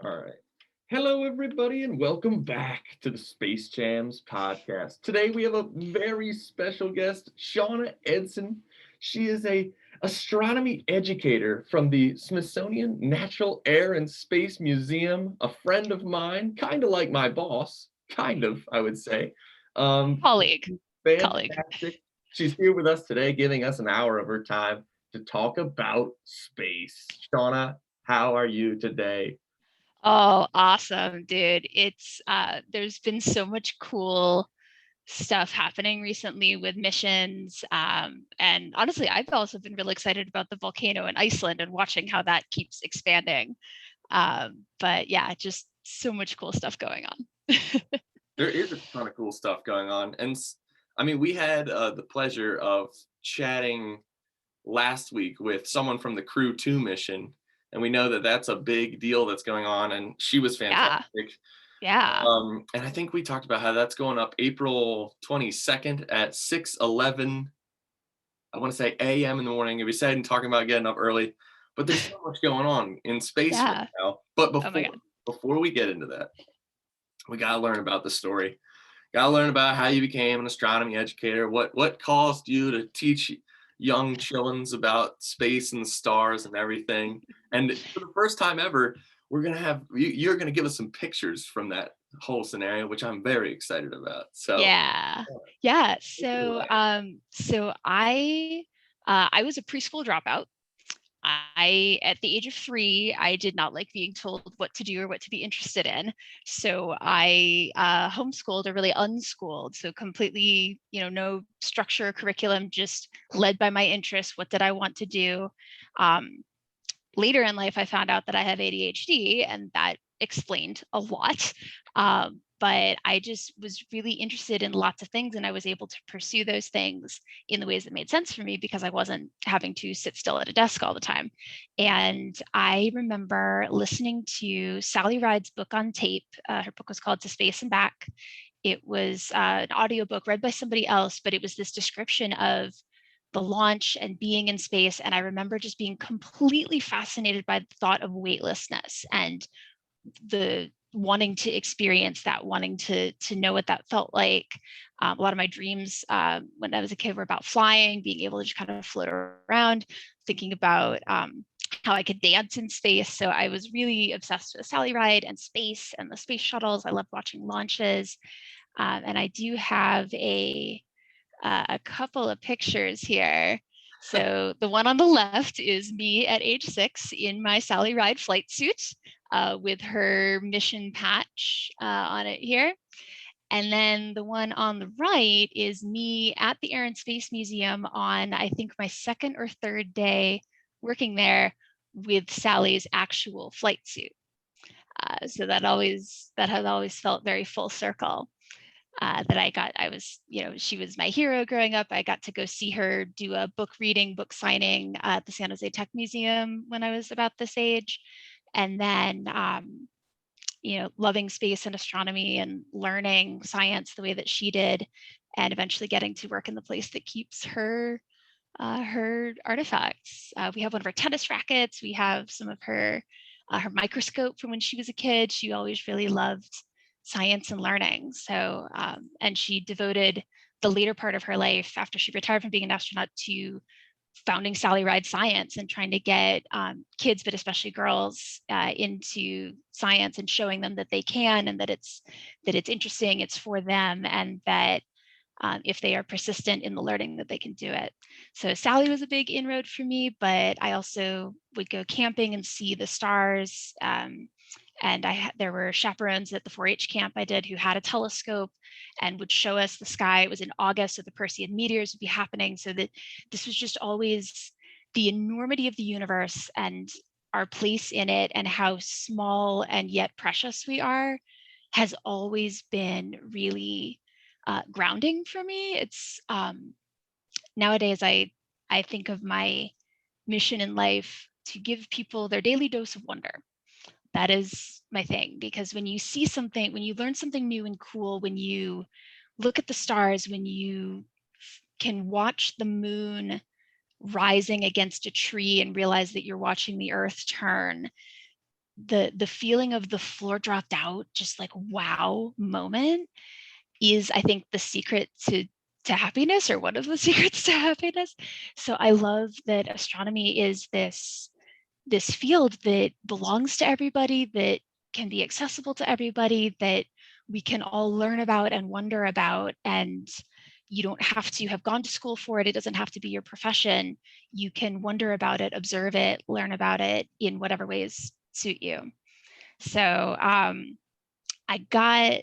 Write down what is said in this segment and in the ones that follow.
All right. Hello, everybody, and welcome back to the Space Jams podcast. Today we have a very special guest, Shauna Edson. She is a astronomy educator from the Smithsonian Natural Air and Space Museum, a friend of mine, kind of like my boss, kind of, I would say. Um, Colleague. Colleague. Fantastic. She's here with us today, giving us an hour of her time to talk about space. Shauna, how are you today? Oh, awesome, dude. It's there's been so much cool stuff happening recently with missions. And honestly, I've also been really excited about the volcano in Iceland and watching how that keeps expanding. But yeah, just so much cool stuff going on. There is a ton of cool stuff going on, and I mean, we had the pleasure of chatting last week with someone from the Crew 2 mission, and we know that that's a big deal that's going on, and she was Yeah. fantastic. Yeah. And I think we talked about how that's going up April 22nd at 6:11. I want to say a.m. in the morning. And we said and talking about getting up early, but there's so much going on in space right Yeah. now. But Oh my God. before we get into that, we gotta learn about the story. Gotta learn about how you became an astronomy educator. What caused you to teach young chillins about space and the stars and everything. And for the first time ever, we're gonna have you're gonna give us some pictures from that whole scenario, which I'm very excited about. So Yeah. Yeah. take it So away. I was a preschool dropout. I, at the age of 3, I did not like being told what to do or what to be interested in. So I homeschooled or really unschooled. So completely, no structure or curriculum, just led by my interests. What did I want to do? Um, Later in life, I found out that I have ADHD, and that explained a lot. But I just was really interested in lots of things, and I was able to pursue those things in the ways that made sense for me because I wasn't having to sit still at a desk all the time. And I remember listening to Sally Ride's book on tape. Her book was called To Space and Back. It was an audiobook read by somebody else, but it was this description of the launch and being in space. And I remember just being completely fascinated by the thought of weightlessness and the wanting to experience that, wanting to know what that felt like. A lot of my dreams when I was a kid were about flying, being able to just kind of float around, thinking about how I could dance in space. So I was really obsessed with Sally Ride and space and the space shuttles. I loved watching launches. And I do have a couple of pictures here. So the one on the left is me at age 6 in my Sally Ride flight suit with her mission patch on it here. And then the one on the right is me at the Air and Space Museum on, I think, my second or third day working there with Sally's actual flight suit. So that has always felt very full circle. She was my hero growing up. I got to go see her do a book reading, book signing at the San Jose Tech Museum when I was about this age. And then, loving space and astronomy and learning science the way that she did, and eventually getting to work in the place that keeps her artifacts. We have one of her tennis rackets. We have some of her microscope from when she was a kid. She always really loved science and learning. So, and she devoted the later part of her life after she retired from being an astronaut to founding Sally Ride Science and trying to get kids, but especially girls, into science and showing them that they can, and that it's interesting, it's for them, and that if they are persistent in the learning, that they can do it. So Sally was a big inroad for me, but I also would go camping and see the stars. And there were chaperones at the 4-H camp I did who had a telescope and would show us the sky. It was in August, so the Perseid meteors would be happening. So that this was just always the enormity of the universe and our place in it, and how small and yet precious we are, has always been really grounding for me. It's nowadays I think of my mission in life to give people their daily dose of wonder. That is my thing, because when you see something, when you learn something new and cool, when you look at the stars, when you can watch the moon rising against a tree and realize that you're watching the earth turn, the feeling of the floor dropped out, just like wow moment, is I think the secret to happiness, or one of the secrets to happiness. So I love that astronomy is this field that belongs to everybody, that can be accessible to everybody, that we can all learn about and wonder about. And you don't have to have gone to school for it. It doesn't have to be your profession. You can wonder about it, observe it, learn about it in whatever ways suit you. So I got,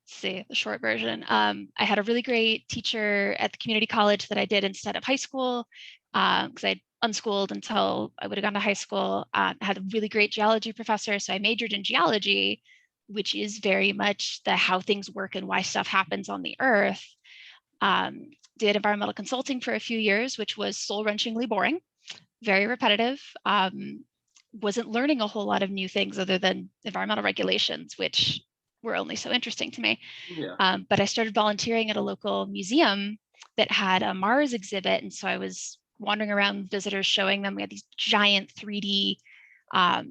see the short version. I had a really great teacher at the community college that I did instead of high school, because I unschooled until I would have gone to high school. I had a really great geology professor, so I majored in geology, which is very much the how things work and why stuff happens on the Earth. Did environmental consulting for a few years, which was soul-wrenchingly boring, very repetitive. Wasn't learning a whole lot of new things other than environmental regulations, which were only so interesting to me. Yeah. But I started volunteering at a local museum that had a Mars exhibit. And so I was wandering around visitors, showing them. We had these giant 3D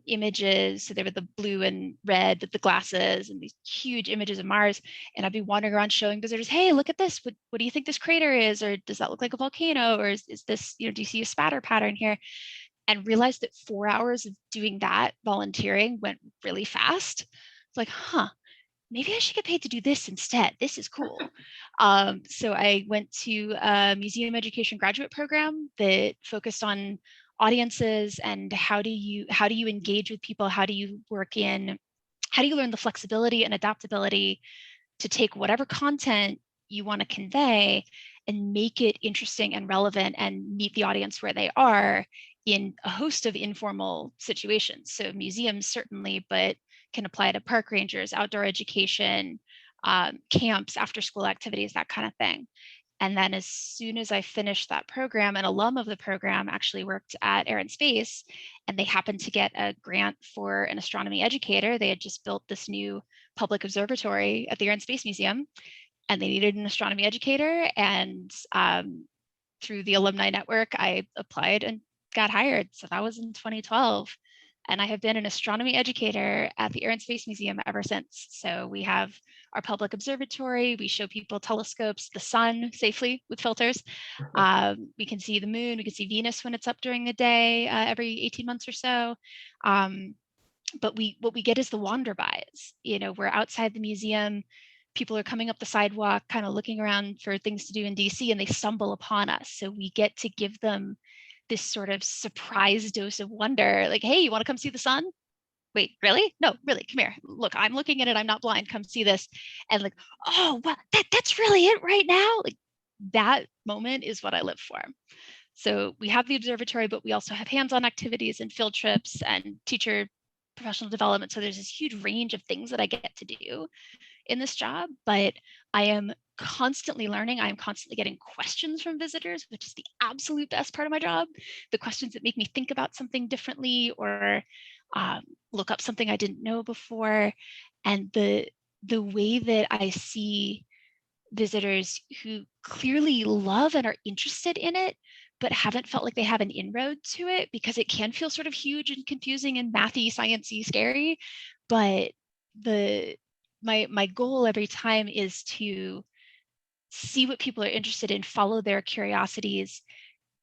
images. So they were the blue and red with the glasses and these huge images of Mars. And I'd be wandering around showing visitors, hey, look at this. What do you think this crater is? Or does that look like a volcano? Or is this, do you see a spatter pattern here? And realized that 4 hours of doing that volunteering went really fast. It's like, maybe I should get paid to do this instead. This is cool. So I went to a museum education graduate program that focused on audiences and how do you engage with people? How do you learn the flexibility and adaptability to take whatever content you want to convey and make it interesting and relevant and meet the audience where they are in a host of informal situations. So museums certainly, but can apply to park rangers, outdoor education, camps, after school activities, that kind of thing. And then as soon as I finished that program, an alum of the program actually worked at Air and Space, and they happened to get a grant for an astronomy educator. They had just built this new public observatory at the Air and Space Museum, and they needed an astronomy educator. And through the alumni network, I applied and got hired. So that was in 2012. And I have been an astronomy educator at the Air and Space Museum ever since. So we have our public observatory. We show people telescopes, the sun safely with filters. We can see the moon. We can see Venus when it's up during the day, every 18 months or so. But what we get is the wanderbys. We're outside the museum. People are coming up the sidewalk, kind of looking around for things to do in DC, and they stumble upon us. So we get to give them this sort of surprise dose of wonder, like, hey, you want to come see the sun? Wait, really? No, really, come here. Look, I'm looking at it. I'm not blind. Come see this. And like, oh, wow, that's really it right now. Like, that moment is what I live for. So we have the observatory, but we also have hands-on activities and field trips and teacher professional development. So there's this huge range of things that I get to do in this job, but I am constantly learning. I am constantly getting questions from visitors, which is the absolute best part of my job. The questions that make me think about something differently, or look up something I didn't know before. And the way that I see visitors who clearly love and are interested in it, but haven't felt like they have an inroad to it, because it can feel sort of huge and confusing and mathy, sciencey, scary. But my goal every time is to see what people are interested in, follow their curiosities,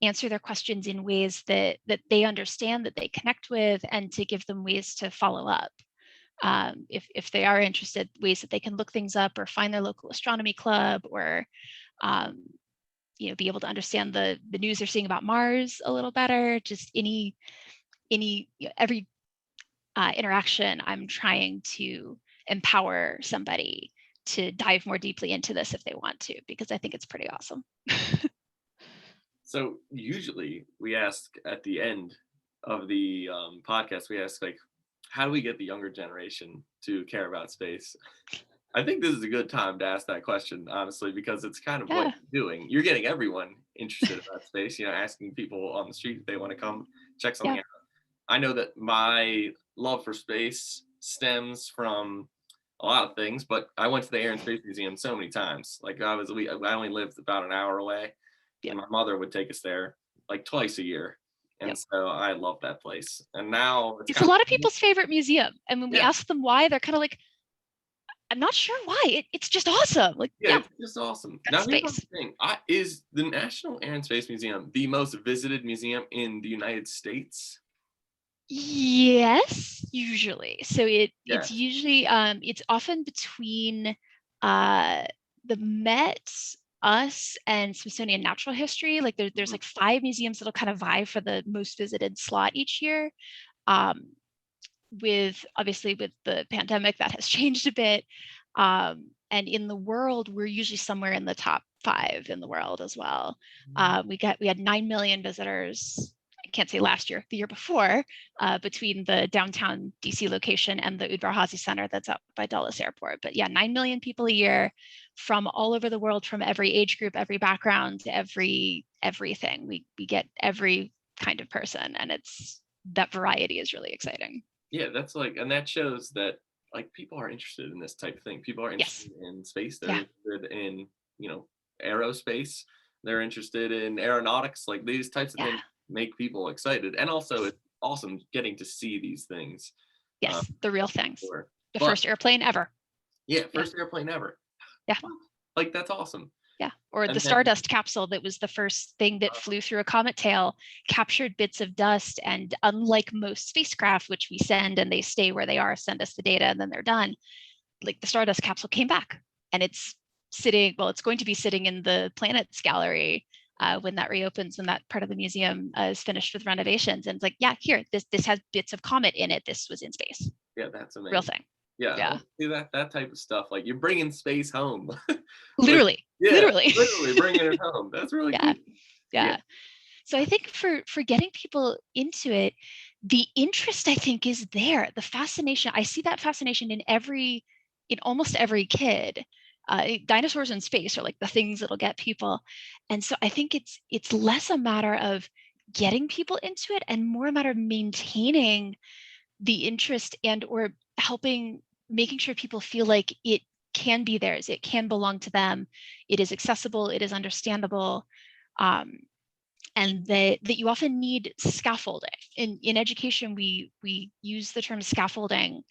answer their questions in ways that they understand, that they connect with, and to give them ways to follow up. If they are interested, ways that they can look things up or find their local astronomy club, or be able to understand the news they're seeing about Mars a little better. Just every interaction, I'm trying to empower somebody to dive more deeply into this if they want to, because I think it's pretty awesome. So usually we ask at the end of the podcast, we ask, like, how do we get the younger generation to care about space? I think this is a good time to ask that question, honestly, because it's kind of what Yeah. you're doing. You're getting everyone interested about space, asking people on the street if they want to come check something Yeah. out. I know that my love for space stems from a lot of things, but I went to the Air and Space Museum so many times. Like, I only lived about an hour away, Yeah. and my mother would take us there like twice a year. And Yep. so I love that place. And now it's It's a kind lot of of, people's favorite museum. And when we yeah, ask them why, they're kind of like, I'm not sure why. It's just awesome. Like, yeah, yeah, it's just awesome. that's Now here's the space. thing. Is the National Air and Space Museum the most visited museum in the United States? Yes, usually. So it's Yes. usually it's often between uh the Met, us, and Smithsonian Natural History. Like there's Mhm. like five museums that'll kind of vie for the most visited slot each year. Um, with obviously with the pandemic that has changed a bit. And in the world, we're usually somewhere in the top five in the world as well. We had 9 million visitors. I can't say last year, the year before, between the downtown DC location and the Udvar-Hazy Center that's up by Dulles Airport. But yeah, 9 million people a year from all over the world, from every age group, every background, everything. We get every kind of person, and it's that variety is really exciting. Yeah, that's like, and that shows that like people are interested in this type of thing. People are Yes. interested in space. They're Yeah. interested in, you know, aerospace. They're interested in aeronautics. Like these types of Yeah. things make people excited. And also it's awesome getting to see these things. Uh, Yes. The real that's for things. sure. The But first airplane ever. yeah, Yeah. first airplane ever. Yeah. What? Like that's awesome. Yeah. Or the And then Stardust capsule that was the first thing that flew through a comet tail, captured bits of dust. And unlike most spacecraft, which we send and they stay where they are, send us the data, and then they're done, like the Stardust capsule came back and it's sitting, well, it's going to be sitting in the planets gallery when that reopens, when that part of the museum is finished with renovations. And it's like, yeah, here, this has bits of comet in it. This was in space. yeah, that's Real amazing. thing. Yeah, Yeah. like, see that type of stuff. Like you're bringing space home. Like Literally. yeah, Literally. literally bringing it home. That's really Yeah. cool. Yeah. Yeah. So I think for getting people into it, the interest I think is there. The fascination, I see that fascination in almost every kid. Dinosaurs in space are like the things that'll get people, and so I think it's less a matter of getting people into it and more a matter of maintaining the interest and or helping making sure people feel like it can be theirs, it can belong to them, it is accessible, it is understandable. Um, and that you often need scaffolding. In education, we use the term scaffolding.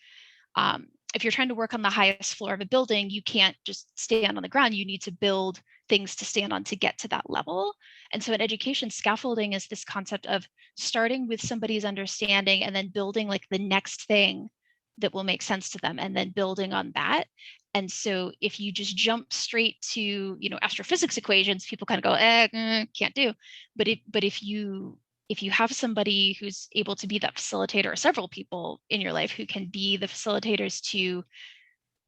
If you're trying to work on the highest floor of a building, you can't just stand on the ground. You need to build things to stand on to get to that level. And so in education, scaffolding is this concept of starting with somebody's understanding and then building like the next thing that will make sense to them and then building on that. And so if you just jump straight to, astrophysics equations, people kind of go, can't do. But if you have somebody who's able to be that facilitator, or several people in your life who can be the facilitators to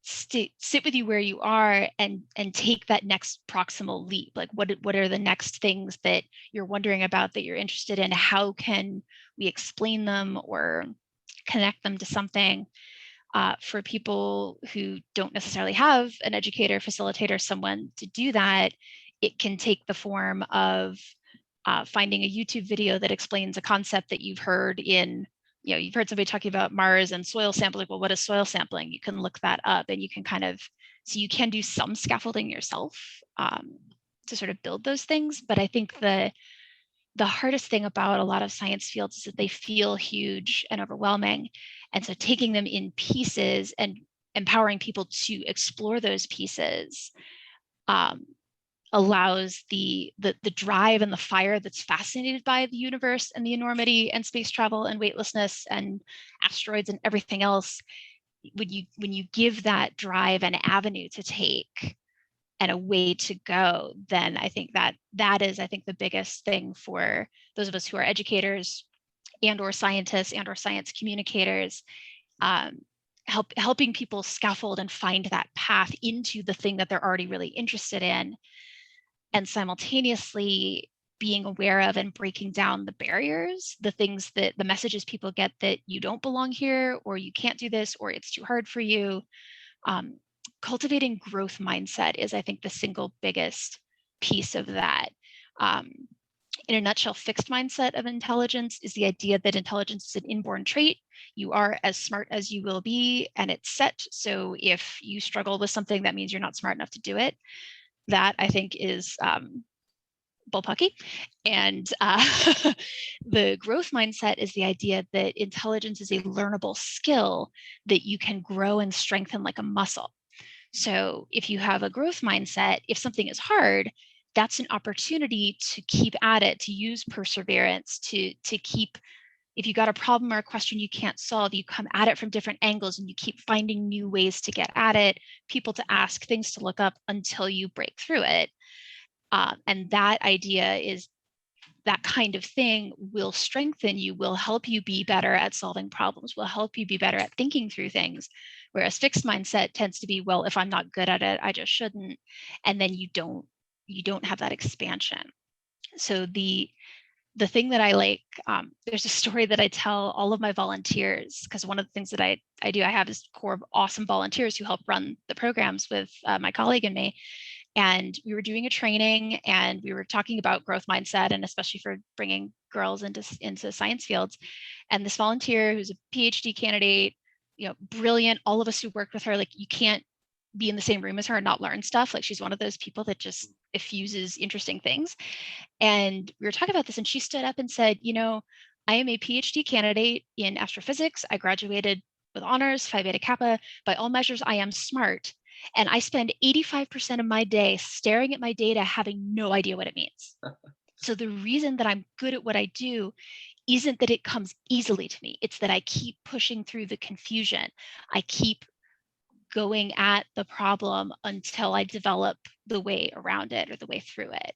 sit with you where you are and take that next proximal leap, like what are the next things that you're wondering about, that you're interested in, how can we explain them or connect them to something. For people who don't necessarily have an educator, facilitator, someone to do that, it can take the form of finding a YouTube video that explains a concept that you've heard you've heard somebody talking about Mars and soil sampling. Well, what is soil sampling? You can look that up and you can so you can do some scaffolding yourself to sort of build those things. But I think the hardest thing about a lot of science fields is that they feel huge and overwhelming. And so taking them in pieces and empowering people to explore those pieces um, allows the drive and the fire that's fascinated by the universe and the enormity and space travel and weightlessness and asteroids and everything else. When you give that drive an avenue to take and a way to go, then I think that is, I think, the biggest thing for those of us who are educators and or scientists and or science communicators, um, helping people scaffold and find that path into the thing that they're already really interested in, and simultaneously being aware of and breaking down the barriers, the messages people get that you don't belong here, or you can't do this, or it's too hard for you. um, Cultivating growth mindset is, I think, the single biggest piece of that. Um, in a nutshell, fixed mindset of intelligence is the idea that intelligence is an inborn trait. You are as smart as you will be, and it's set. So if you struggle with something, that means you're not smart enough to do it. That, I think, is bullpucky. And the growth mindset is the idea that intelligence is a learnable skill that you can grow and strengthen like a muscle. So if you have a growth mindset, if something is hard, that's an opportunity to keep at it, to use perseverance, to keep, if you got a problem or a question you can't solve, you come at it from different angles and you keep finding new ways to get at it, people to ask, things to look up until you break through it. And that idea is that kind of thing will strengthen you, will help you be better at solving problems, will help you be better at thinking through things. Whereas fixed mindset tends to be, well, if I'm not good at it, I just shouldn't. And then you don't have that expansion. So the thing that I like, there's a story that I tell all of my volunteers, because one of the things that I do, I have this core of awesome volunteers who help run the programs with my colleague and me. And we were doing a training and we were talking about growth mindset, and especially for bringing girls into science fields. And this volunteer who's a PhD candidate, brilliant, all of us who worked with her, like, you can't be in the same room as her and not learn stuff. Like, she's one of those people that just effuses interesting things. And we were talking about this and she stood up and said, I am a PhD candidate in astrophysics. I graduated with honors, Phi Beta Kappa. By all measures, I am smart. And I spend 85% of my day staring at my data, having no idea what it means. So the reason that I'm good at what I do isn't that it comes easily to me. It's that I keep pushing through the confusion. I keep going at the problem until I develop the way around it or the way through it.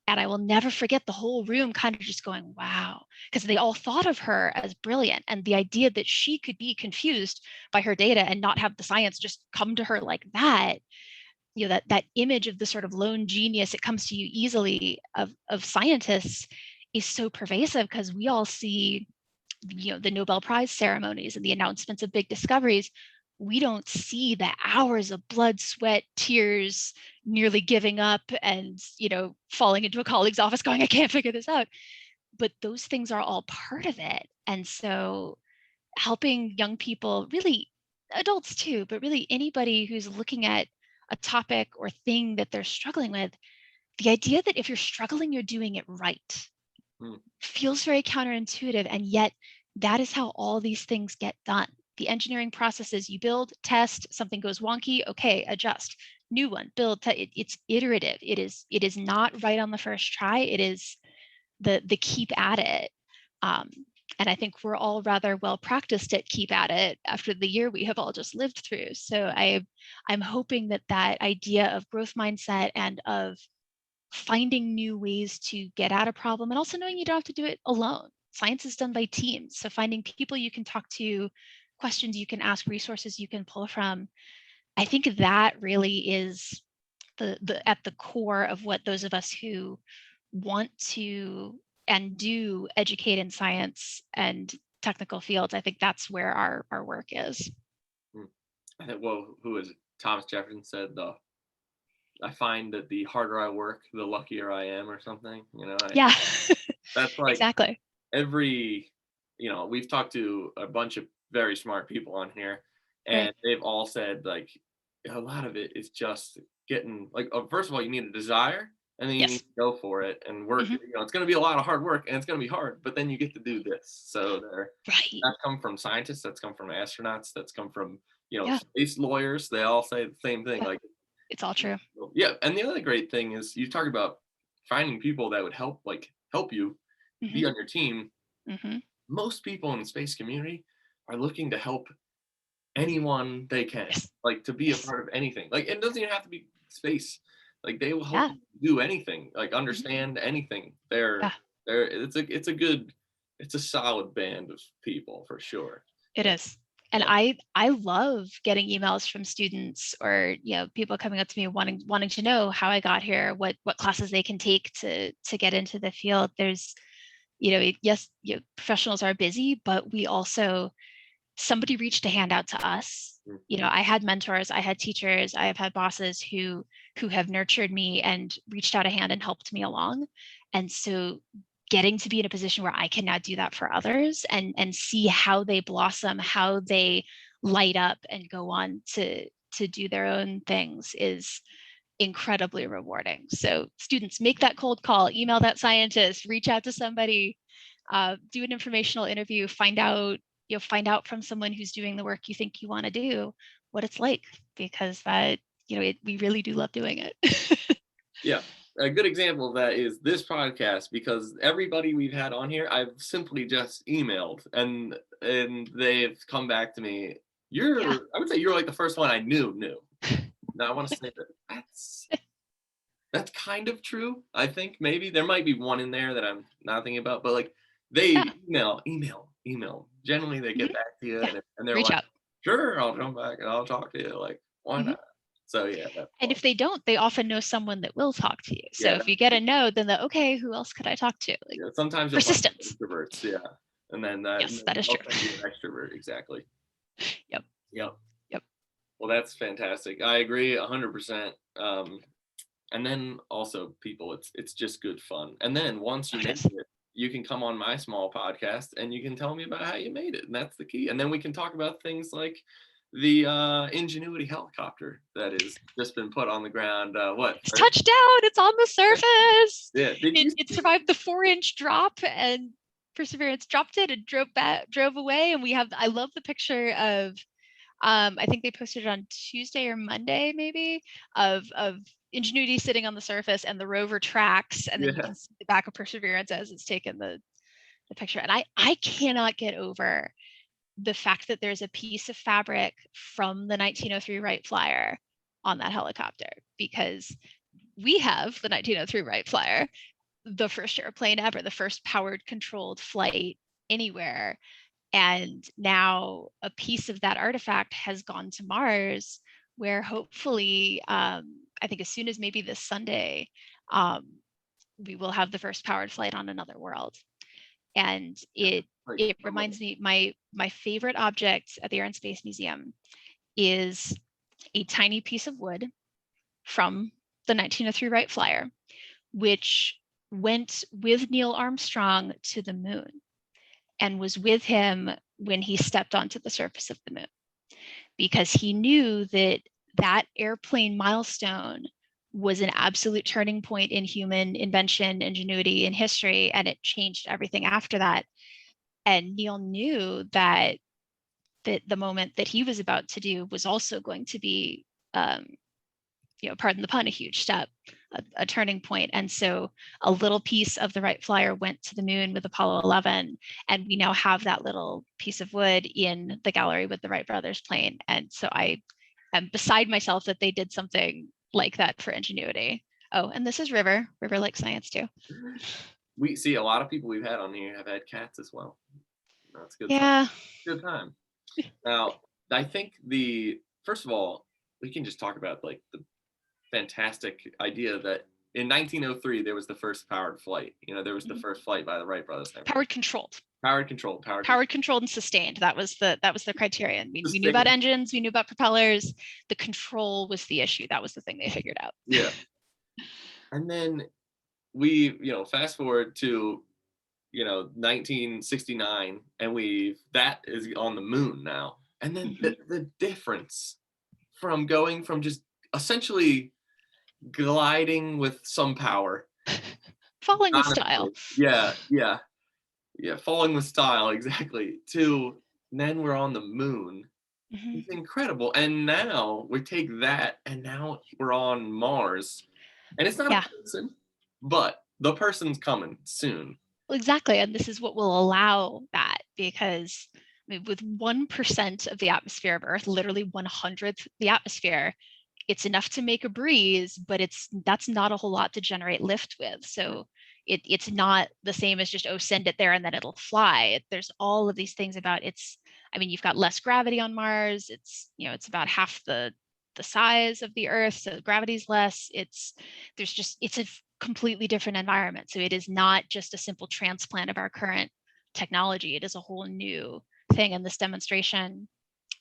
And I will never forget the whole room kind of just going, wow, because they all thought of her as brilliant. And the idea that she could be confused by her data and not have the science just come to her like that, that image of the sort of lone genius, it comes to you easily, of scientists, is so pervasive, because we all see, the Nobel Prize ceremonies and the announcements of big discoveries. We don't see the hours of blood, sweat, tears, nearly giving up and, falling into a colleague's office going, I can't figure this out. But those things are all part of it. And so helping young people, really adults too, but really anybody who's looking at a topic or thing that they're struggling with, the idea that if you're struggling, you're doing it right, feels very counterintuitive. And yet that is how all these things get done. The engineering process is you build, test, something goes wonky, okay, adjust, new one, build, it's iterative. It is not right on the first try. It is the keep at it. And I think we're all rather well practiced at keep at it after the year we have all just lived through. So I'm hoping that idea of growth mindset and of finding new ways to get at a problem, and also knowing you don't have to do it alone. Science is done by teams. So finding people you can talk to, questions you can ask, resources you can pull from. I think that really is the at the core of what those of us who want to and do educate in science and technical fields, I think that's where our work is. I think, well, who is it? Thomas Jefferson said, I find that the harder I work, the luckier I am, or something. Yeah. That's like Exactly. every, we've talked to a bunch of very smart people on here, Right. and they've all said, like, a lot of it is just getting, like, first of all, you need a desire, and then you need Yes. to go for it and work. Hmm. It's going to be a lot of hard work, and it's going to be hard, but then you get to do this. So Right. that's come from scientists, that's come from astronauts, that's come from, Yeah. space lawyers. They all say the same thing. Yeah. Like, It's all true. yeah. And the other great thing is you talk about finding people that would help you be Hmm. on your team. Hmm. Most people in the space community are looking to help anyone they can, Yes. like, to be a Yes. part of anything. Like, it doesn't even have to be space. Like, they will help Yeah. you do anything, like, Hmm. understand anything. Yeah. It's a solid band of people for sure. It Yeah. is. And Yeah. I love getting emails from students, or people coming up to me wanting to know how I got here, what classes they can take to get into the field. There's, yes, professionals are busy, but we also, somebody reached a hand out to us. I had mentors, I had teachers, I have had bosses who have nurtured me and reached out a hand and helped me along. And so getting to be in a position where I can now do that for others and see how they blossom, how they light up and go on to do their own things, incredibly rewarding. So students, make that cold call, email that scientist, reach out to somebody, do an informational interview, find out from someone who's doing the work you think you want to do what it's like, because that, we really do love doing it. Yeah. A good example of that is this podcast, because everybody we've had on here, I've simply just emailed and they've come back to me. Yeah. I would say you're like the first one I knew. Now I want to say that's kind of true. I think maybe there might be one in there that I'm not thinking about, but like they Yeah. email. Generally they get back to you Yeah. and they're Reach like, out. sure, I'll come back and I'll talk to you. Like, why not? So yeah, that's And fun. if they don't, they often know someone that will talk to you. So Yeah, if you get a no, then okay, who else could I talk to? Like, yeah, sometimes you'll talk to persistence. introverts, yeah, and then Yes, that is they'll true. send you an extrovert, exactly. Yep. Yep. Yep. Well, that's fantastic. I agree 100%. And then also people, it's just good fun. And then once you make it, you can come on my small podcast and you can tell me about how you made it, and that's the key. And then we can talk about things like the Ingenuity helicopter that has just been put on the ground. It's touched down. It's on the surface. Yeah. It survived the 4-inch drop, and Perseverance dropped it and drove away. And I love the picture of, I think they posted it on Tuesday or Monday, maybe, of Ingenuity sitting on the surface and the rover tracks, and then you can see the back of Perseverance as it's taken the picture. And I cannot get over the fact that there's a piece of fabric from the 1903 Wright Flyer on that helicopter, because we have the 1903 Wright Flyer, the first airplane ever, the first powered controlled flight anywhere. And now a piece of that artifact has gone to Mars, where hopefully, I think as soon as maybe this Sunday, we will have the first powered flight on another world. And it reminds me, my favorite object at the Air and Space Museum is a tiny piece of wood from the 1903 Wright Flyer, which went with Neil Armstrong to the moon and was with him when he stepped onto the surface of the moon, because he knew that that airplane milestone was an absolute turning point in human invention, ingenuity, and history, and it changed everything after that. And Neil knew that the moment that he was about to do was also going to be, pardon the pun, a huge step, a turning point. And so a little piece of the Wright Flyer went to the moon with Apollo 11, and we now have that little piece of wood in the gallery with the Wright brothers plane. And so I am beside myself that they did something like that for Ingenuity. Oh, and this is River likes science too. We see a lot of people we've had on here have had cats as well. That's good. Yeah. Good time. Now, I think first of all, we can just talk about like the fantastic idea that in 1903 there was the first powered flight. There was the first flight by the Wright brothers. Powered controlled and sustained. That was the criterion. We knew about engines, we knew about propellers. The control was the issue. That was the thing they figured out. Yeah. And then we, fast forward to 1969, and that is on the moon now. And then the difference from going from just essentially gliding with some power, falling with style. Yeah, falling with style, exactly, to then we're on the moon. It's incredible. And now we take that and now we're on Mars, and it's not a person, but the person's coming soon. Well, exactly. And this is what will allow that, because with 1% of the atmosphere of Earth, literally 1/100th the atmosphere, it's enough to make a breeze, but that's not a whole lot to generate lift with. So it's not the same as just, send it there and then it'll fly. There's all of these things about you've got less gravity on Mars. It's about half the size of the Earth, so gravity's less. It's a completely different environment. So it is not just a simple transplant of our current technology. It is a whole new thing. And this demonstration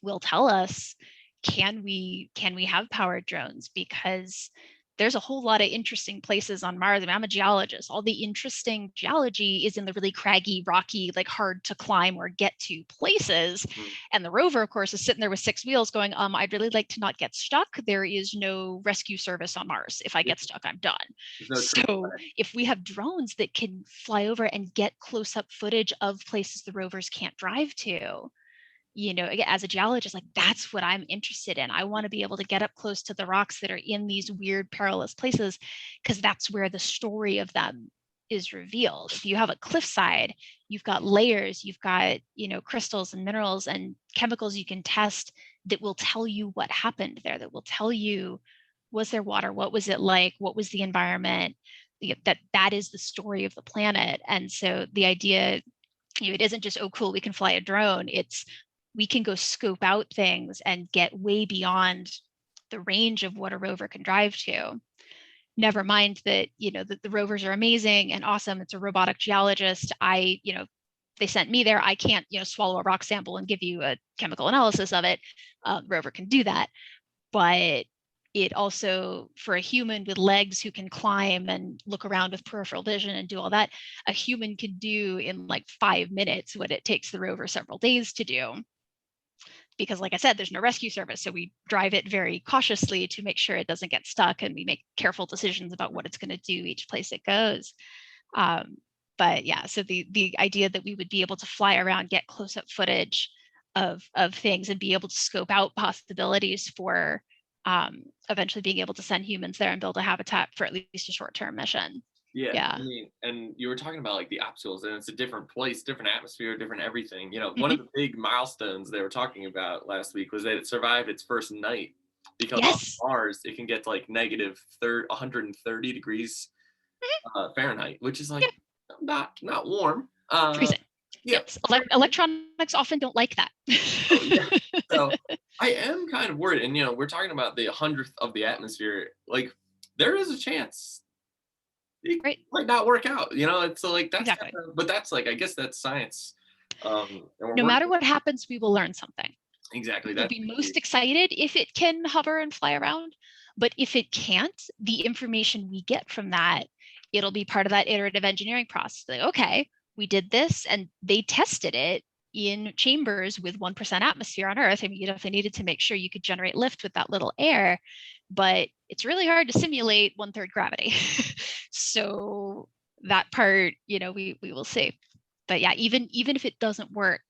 will tell us, can we have powered drones? Because there's a whole lot of interesting places on Mars. I mean, I'm a geologist. All the interesting geology is in the really craggy, rocky, like hard to climb or get to places. And the rover, of course, is sitting there with 6 wheels going, I'd really like to not get stuck. There is no rescue service on Mars. If I get stuck, I'm done. No So if we have drones that can fly over and get close-up footage of places the rovers can't drive to, as a geologist, like that's what I'm interested in. I want to be able to get up close to the rocks that are in these weird perilous places, because that's where the story of them is revealed. If you have a cliffside, you've got layers, you've got, crystals and minerals and chemicals you can test that will tell you what happened there, that will tell you, was there water? What was it like? What was the environment? That is the story of the planet. And so the idea, it isn't just, oh, cool, we can fly a drone. It's, we can go scope out things and get way beyond the range of what a rover can drive to. Never mind that, the rovers are amazing and awesome. It's a robotic geologist. They sent me there. I can't, swallow a rock sample and give you a chemical analysis of it. Rover can do that. But it also, for a human with legs who can climb and look around with peripheral vision and do all that, a human can do in like 5 minutes what it takes the rover several days to do. Because like I said, there's no rescue service. So we drive it very cautiously to make sure it doesn't get stuck, and we make careful decisions about what it's going to do each place it goes. But yeah, so the idea that we would be able to fly around, get close-up footage of things, and be able to scope out possibilities for eventually being able to send humans there and build a habitat for at least a short-term mission. Yeah. I mean, and you were talking about like the obstacles, and it's a different place, different atmosphere, different everything. One of the big milestones they were talking about last week was that it survived its first night, because on Mars it can get to like negative 130 degrees Fahrenheit, which is like not warm. Freezing. Yes, electronics often don't like that. So I am kind of worried, and we're talking about the 100th of the atmosphere. Like, there is a chance it might not work out. It's like that's exactly. But that's like, I guess that's science. No matter what happens, we will learn something. Exactly. We'll be most excited if it can hover and fly around, but if it can't, the information we get from that, it'll be part of that iterative engineering process. Like, okay, we did this, and they tested it in chambers with 1% atmosphere on Earth. I mean, you definitely needed to make sure you could generate lift with that little air, but it's really hard to simulate 1/3 gravity. So that part, we will see. But yeah, even if it doesn't work,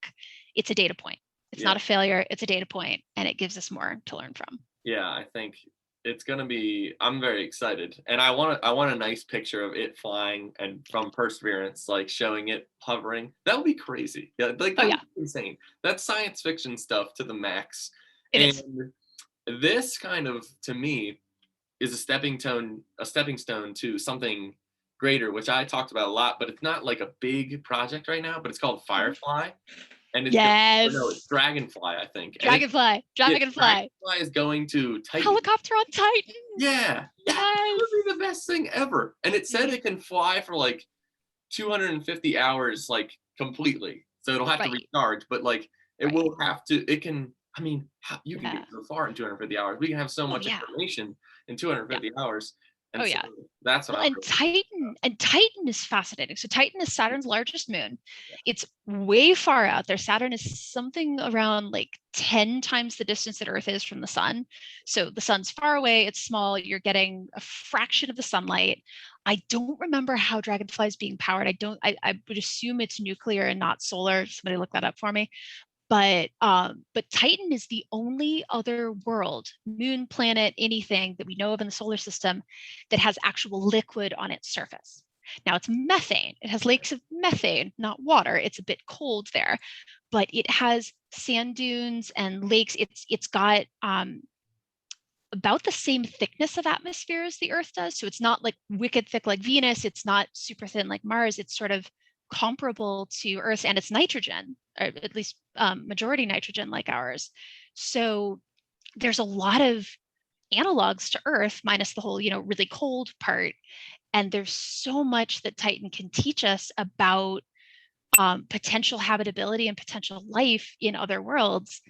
it's a data point. It's not a failure. It's a data point, and it gives us more to learn from. Yeah, I think it's gonna be. I'm very excited, and I want a nice picture of it flying, and from Perseverance, like showing it hovering. That would be crazy. Yeah, like that's insane. That's science fiction stuff to the max. It is. This kind of, to me, is a stepping stone to something greater, which I talked about a lot, but it's not like a big project right now. But it's called Firefly. And it's Dragonfly, I think. Dragonfly. Dragonfly is going to Titan. Helicopter on Titan. Yeah. That would be the best thing ever. And it said it can fly for like 250 hours, like completely. So it'll have to recharge, but like it will have to. It can. I mean, you can get so far in 250 hours. We can have so much information in 250 hours. And that's what Titan is fascinating. So Titan is Saturn's largest moon. It's way far out there. Saturn is something around like 10 times the distance that Earth is from the sun. So the sun's far away, it's small, you're getting a fraction of the sunlight. I don't remember how Dragonfly is being powered. I would assume it's nuclear and not solar. Somebody look that up for me. But Titan is the only other world, moon, planet, anything that we know of in the solar system that has actual liquid on its surface. Now it's methane. It has lakes of methane, not water. It's a bit cold there, but it has sand dunes and lakes. It's got about the same thickness of atmosphere as the Earth does. So it's not like wicked thick like Venus. It's not super thin like Mars. It's sort of comparable to Earth, and it's nitrogen, or at least majority nitrogen like ours. So there's a lot of analogs to Earth, minus the whole, really cold part. And there's so much that Titan can teach us about potential habitability and potential life in other worlds.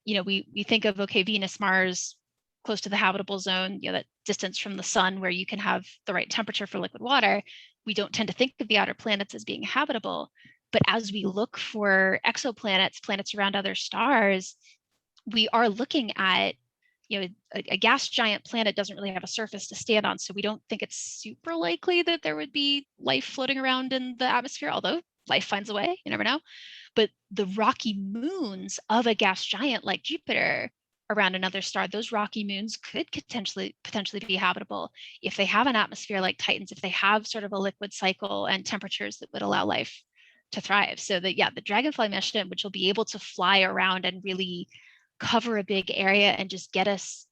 We think of, okay, Venus, Mars, close to the habitable zone, that distance from the sun where you can have the right temperature for liquid water, we don't tend to think of the outer planets as being habitable. But as we look for exoplanets, planets around other stars, we are looking at, a gas giant planet doesn't really have a surface to stand on. So we don't think it's super likely that there would be life floating around in the atmosphere, although life finds a way, you never know. But the rocky moons of a gas giant like Jupiter around another star, those rocky moons could potentially be habitable if they have an atmosphere like Titan's, if they have sort of a liquid cycle and temperatures that would allow life to thrive. So the Dragonfly mission, which will be able to fly around and really cover a big area and just get us,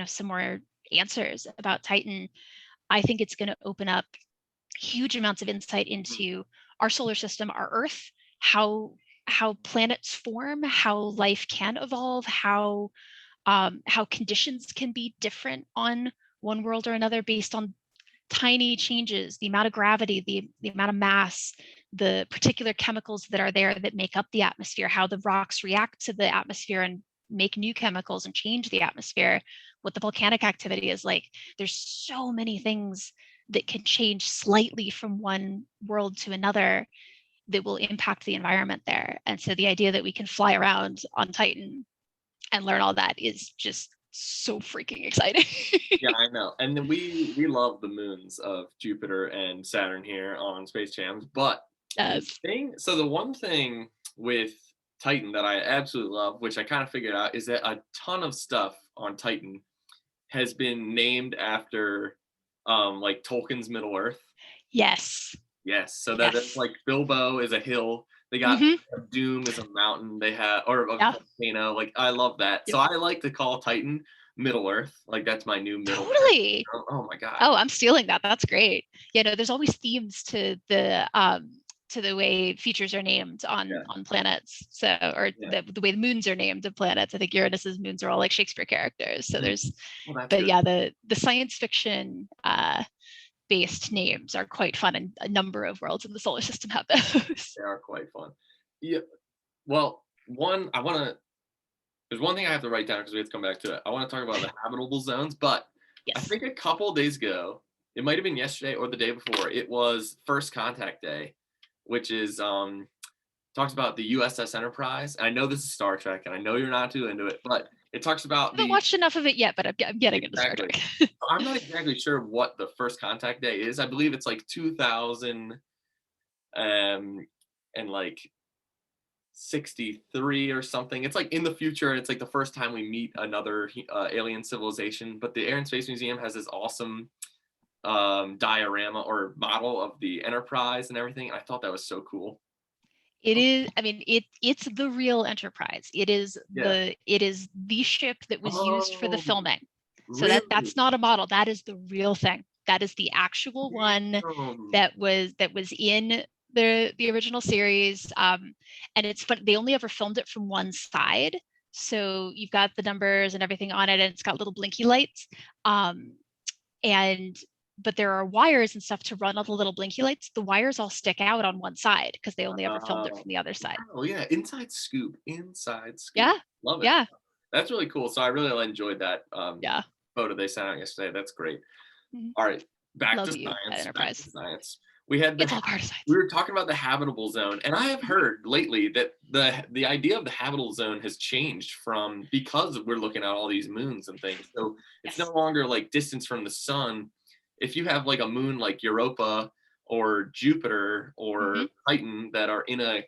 some more answers about Titan, I think it's going to open up huge amounts of insight into our solar system, our Earth, how planets form, how life can evolve, how conditions can be different on one world or another based on tiny changes, the amount of gravity, the amount of mass, the particular chemicals that are there that make up the atmosphere, how the rocks react to the atmosphere and make new chemicals and change the atmosphere, what the volcanic activity is like. There's so many things that can change slightly from one world to another that will impact the environment there. And so the idea that we can fly around on Titan and learn all that is just so freaking exciting. Yeah, I know. And then we love the moons of Jupiter and Saturn here on Space Jams. But Yes. the one thing with Titan that I absolutely love, which I kind of figured out, is that a ton of stuff on Titan has been named after like Tolkien's Middle Earth. Yes. Yes. So that's like Bilbo is a hill. They got Doom is a mountain. They have or a volcano. Like I love that. Yep. So I like to call Titan Middle Earth. Like that's my new Middle Earth. Oh my god. Oh, I'm stealing that. That's great. There's always themes to the way features are named on planets. So the way the moons are named of planets. I think Uranus's moons are all like Shakespeare characters. So there's the science fiction based names are quite fun, and a number of worlds in the solar system have those. They are quite fun. Yeah. Well, there's one thing I have to write down because we have to come back to it. I want to talk about the habitable zones, but I think a couple of days ago, it might have been yesterday or the day before, it was First Contact Day, which is talks about the USS Enterprise. And I know this is Star Trek, and I know you're not too into it, but it talks about I haven't watched enough of it yet, but I'm getting into Star Trek. I'm not exactly sure what the First Contact Day is. I believe it's like 2000 and like 63 or something. It's like in the future. It's like the first time we meet another alien civilization. But the Air and Space Museum has this awesome diorama or model of the Enterprise and everything. I thought that was so cool. It is. I mean, it's the real Enterprise. It is the ship that was used for the filming. So really? that's not a model. That is the real thing. That is the actual one that was in the original series. And it's fun. They only ever filmed it from one side. So you've got the numbers and everything on it, and it's got little blinky lights. But there are wires and stuff to run all the little blinky lights. The wires all stick out on one side because they only ever filmed it from the other side. Oh yeah, inside scoop. Yeah, love it. Yeah, that's really cool. So I really enjoyed that photo they sent out yesterday. That's great. All right, back to science. We had it's all part of science. We were talking about the habitable zone, and I have heard lately that the idea of the habitable zone has changed because we're looking at all these moons and things. So it's no longer like distance from the sun. If you have like a moon like Europa or Jupiter or Titan that are in a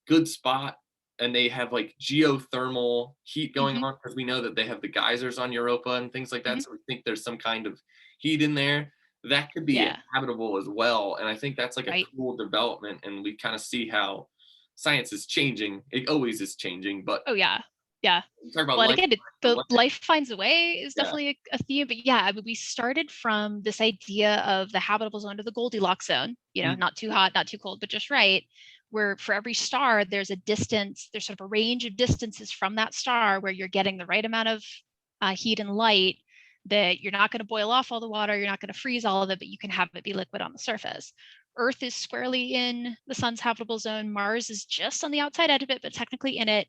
good spot and they have like geothermal heat going on, because we know that they have the geysers on Europa and things like that. So we think there's some kind of heat in there that could be habitable as well. And I think that's like a cool development. And we kind of see how science is changing. It always is changing, but talk about life. Again, the life finds a way is definitely a theme. But I mean, we started from this idea of the habitable zone to the Goldilocks zone, not too hot, not too cold, but just right, where for every star, there's a distance, there's sort of a range of distances from that star where you're getting the right amount of heat and light, that you're not going to boil off all the water, you're not going to freeze all of it, but you can have it be liquid on the surface. Earth is squarely in the sun's habitable zone. Mars is just on the outside edge of it, but technically in it.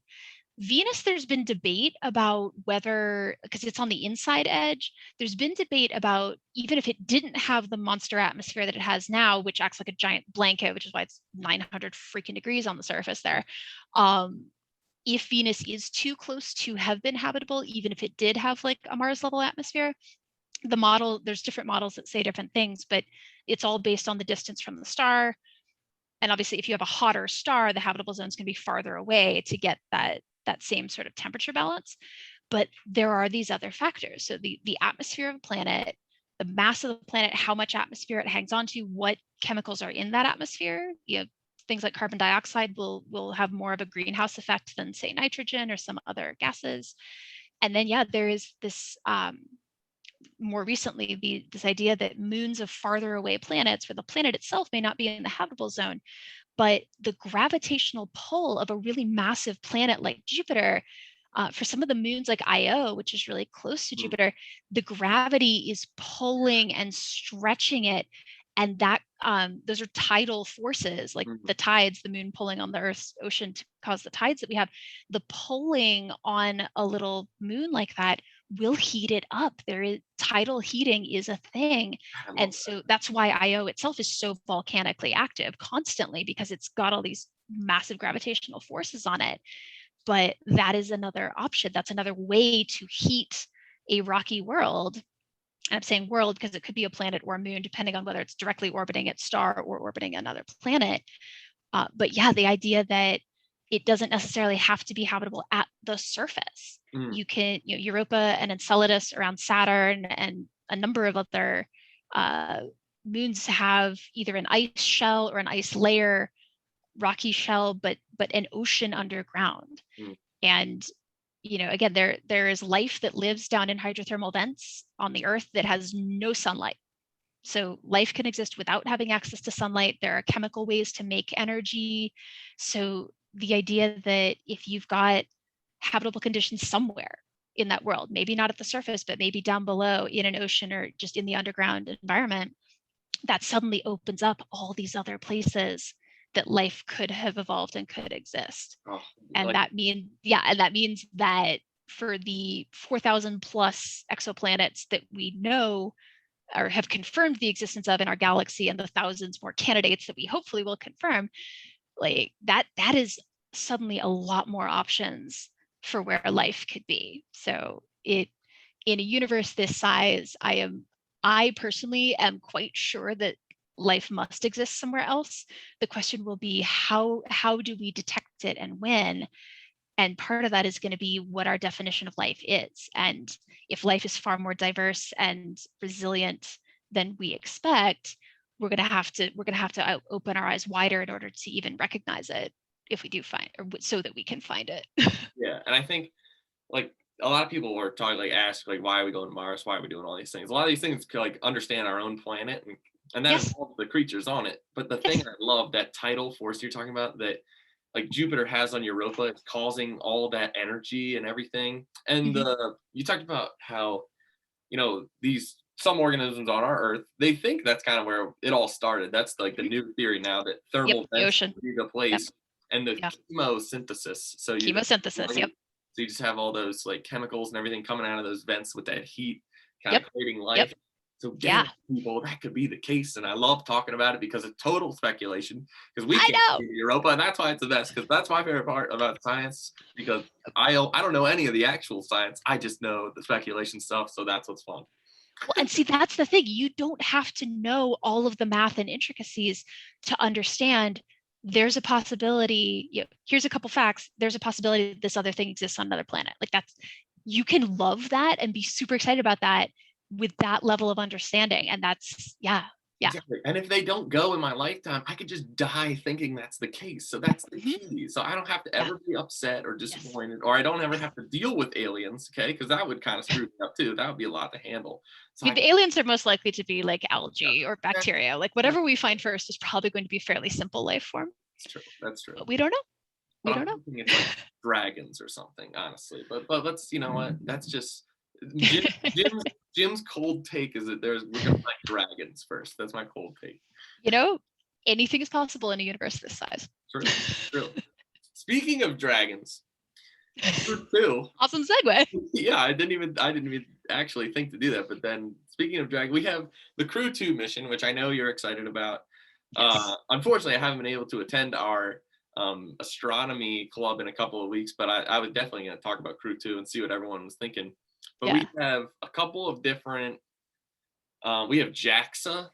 Venus, there's been debate about whether, because it's on the inside edge, there's been debate about even if it didn't have the monster atmosphere that it has now, which acts like a giant blanket, which is why it's 900 freaking degrees on the surface there. If Venus is too close to have been habitable, even if it did have like a Mars level atmosphere, there's different models that say different things, but it's all based on the distance from the star. And obviously, if you have a hotter star, the habitable zones can be farther away to get that same sort of temperature balance. But there are these other factors. So the atmosphere of a planet, the mass of the planet, how much atmosphere it hangs onto, what chemicals are in that atmosphere. You have things like carbon dioxide will have more of a greenhouse effect than, say, nitrogen or some other gases. And then, yeah, there is this more recently this idea that moons of farther away planets, where the planet itself may not be in the habitable zone, but the gravitational pull of a really massive planet like Jupiter, for some of the moons like Io, which is really close to Jupiter, the gravity is pulling and stretching it. And that those are tidal forces, like the tides, the moon pulling on the Earth's ocean to cause the tides that we have. The pulling on a little moon like that will heat it up. Tidal heating is a thing. And so that's why Io itself is so volcanically active constantly, because it's got all these massive gravitational forces on it. But that is another option. That's another way to heat a rocky world. And I'm saying world because it could be a planet or a moon, depending on whether it's directly orbiting its star or orbiting another planet. But yeah, the idea that it doesn't necessarily have to be habitable at the surface. You can, Europa and Enceladus around Saturn and a number of other moons have either an ice shell or an ice layer, rocky shell, but an ocean underground. And again, there is life that lives down in hydrothermal vents on the Earth that has no sunlight. So life can exist without having access to sunlight. There are chemical ways to make energy. So the idea that if you've got habitable conditions somewhere in that world, maybe not at the surface, but maybe down below in an ocean or just in the underground environment, that suddenly opens up all these other places that life could have evolved and could exist. And that means that for the 4,000 plus exoplanets that we know or have confirmed the existence of in our galaxy, and the thousands more candidates that we hopefully will confirm, like that is suddenly a lot more options for where life could be. So in a universe this size, I personally am quite sure that life must exist somewhere else. The question will be how do we detect it and when? And part of that is going to be what our definition of life is. And if life is far more diverse and resilient than we expect, we're going to have to open our eyes wider in order to even recognize it, if we do find, or so that we can find it. Yeah, and I think like a lot of people were talking, like, ask, like, why are we going to Mars? Why are we doing all these things? A lot of these things could, like, understand our own planet, and that involves the creatures on it. But the thing I love, that tidal force you're talking about, that like Jupiter has on Europa, it's causing all that energy and everything. And you talked about how, these some organisms on our Earth, they think that's kind of where it all started. That's like the new theory now, that thermal vents would be the place, and the chemosynthesis. So chemosynthesis. So you just have all those like chemicals and everything coming out of those vents with that heat, kind of creating life. So people, that could be the case. And I love talking about it because it's total speculation, because we can't see Europa, and that's why it's the best, because that's my favorite part about science, because I don't know any of the actual science. I just know the speculation stuff. So that's what's fun. Well, and see, that's the thing. You don't have to know all of the math and intricacies to understand there's a possibility. Here's a couple facts. There's a possibility that this other thing exists on another planet. Like you can love that and be super excited about that with that level of understanding. And that's, Exactly. And if they don't go in my lifetime, I could just die thinking that's the case. So that's the key. So I don't have to ever be upset or disappointed, or I don't ever have to deal with aliens, okay? Because that would kind of screw me up too. That would be a lot to handle. So the aliens are most likely to be like algae or bacteria. Like whatever we find first is probably going to be a fairly simple life form. That's true. But we don't know. We don't know. It's like dragons or something, honestly. But let's, what? That's just Jim's cold take is that we're gonna fight dragons first. That's my cold take. Anything is possible in a universe this size. True. Speaking of dragons, Crew 2. Awesome segue. Yeah, I didn't even actually think to do that. But then, speaking of Dragon, we have the Crew 2 mission, which I know you're excited about. Yes. Unfortunately, I haven't been able to attend our astronomy club in a couple of weeks, but I was definitely going to talk about Crew 2 and see what everyone was thinking. But Yeah. we have a couple of different. We have JAXA,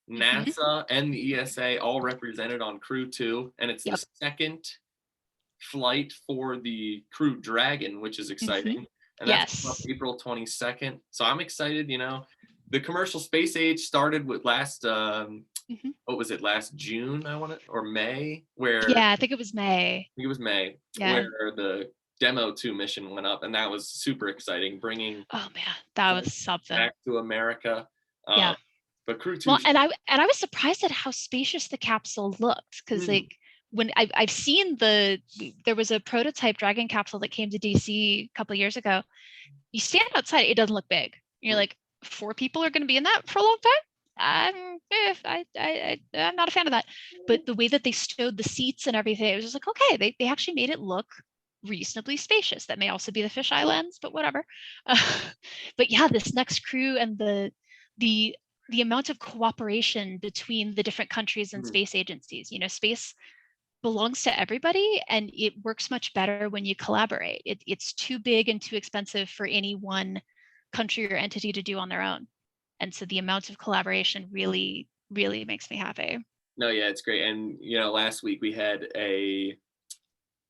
Hmm. NASA, and the ESA all represented on Crew 2, and it's the Yep. second flight for the Crew Dragon, which is Hmm. exciting. And that's coming up Yes. April 22nd. So I'm excited. The commercial space age started with Hmm. what was it, last June, or May, where Yeah, I think it was May. I think it was May, Yeah. where the Demo 2 mission went up. And that was super exciting, bringing Oh man, that was science something. back to America. Yeah. Um, but Crew 2, Well, and I was surprised at how spacious the capsule looked because mm, like when I've seen there was a prototype Dragon capsule that came to DC a couple of years ago. You stand outside, it doesn't look big. You're mm, like, 4 people are going to be in that for a long time. I'm not a fan of that. But the way that they stowed the seats and everything, it was just like, okay, they actually made it look reasonably spacious. That may also be the fisheye lens, but whatever. Uh, but yeah, this next crew and the the amount of cooperation between the different countries and mm. space agencies. Space belongs to everybody and it works much better when you collaborate. It's too big and too expensive for any one country or entity to do on their own. And so the amount of collaboration really, really makes me happy. No, yeah, it's great. And last week we had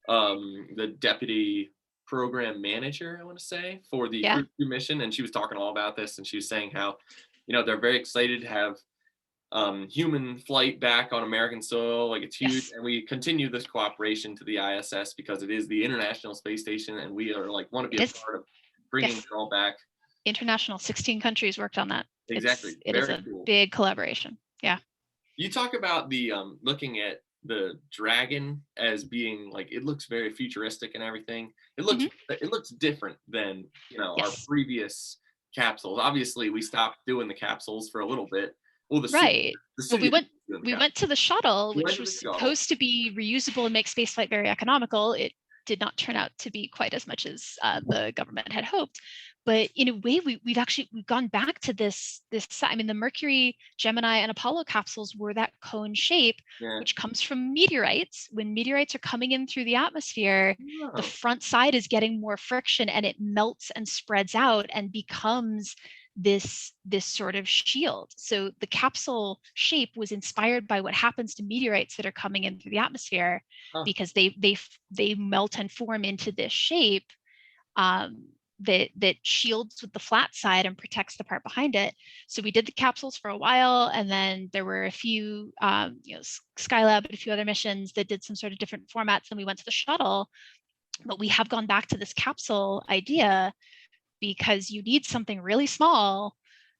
the deputy program manager, I want to say, for the Yeah. Crew 2 mission, and she was talking all about this, and she was saying how, they're very excited to have human flight back on American soil. Like, it's huge, Yes. and we continue this cooperation to the ISS because it is the International Space Station, and we are like want to It be a is. part of bringing it Yes. all back. International, 16 countries worked on that. Exactly, It is very a cool. big collaboration. Yeah. You talk about the looking at the dragon as being like it looks very futuristic and everything. Hmm. It looks different than our Yes. previous capsules. Obviously, we stopped doing the capsules for a little bit. Well, Right. the Well, studio was doing the we capsules. went to the shuttle, We went which to the was shuttle. supposed to be reusable and make spaceflight very economical. It did not turn out to be quite as much as the government had hoped. But in a way, we've gone back to this. I mean, the Mercury, Gemini, and Apollo capsules were that cone shape, Yeah. which comes from meteorites. When meteorites are coming in through the atmosphere, the Oh, front side is getting more friction, and it melts and spreads out and becomes this sort of shield. So the capsule shape was inspired by what happens to meteorites that are coming in through the atmosphere, huh. because they melt and form into this shape that shields with the flat side and protects the part behind it. So we did the capsules for a while, and then there were a few, Skylab and a few other missions that did some sort of different formats. And we went to the shuttle, but we have gone back to this capsule idea because you need something really small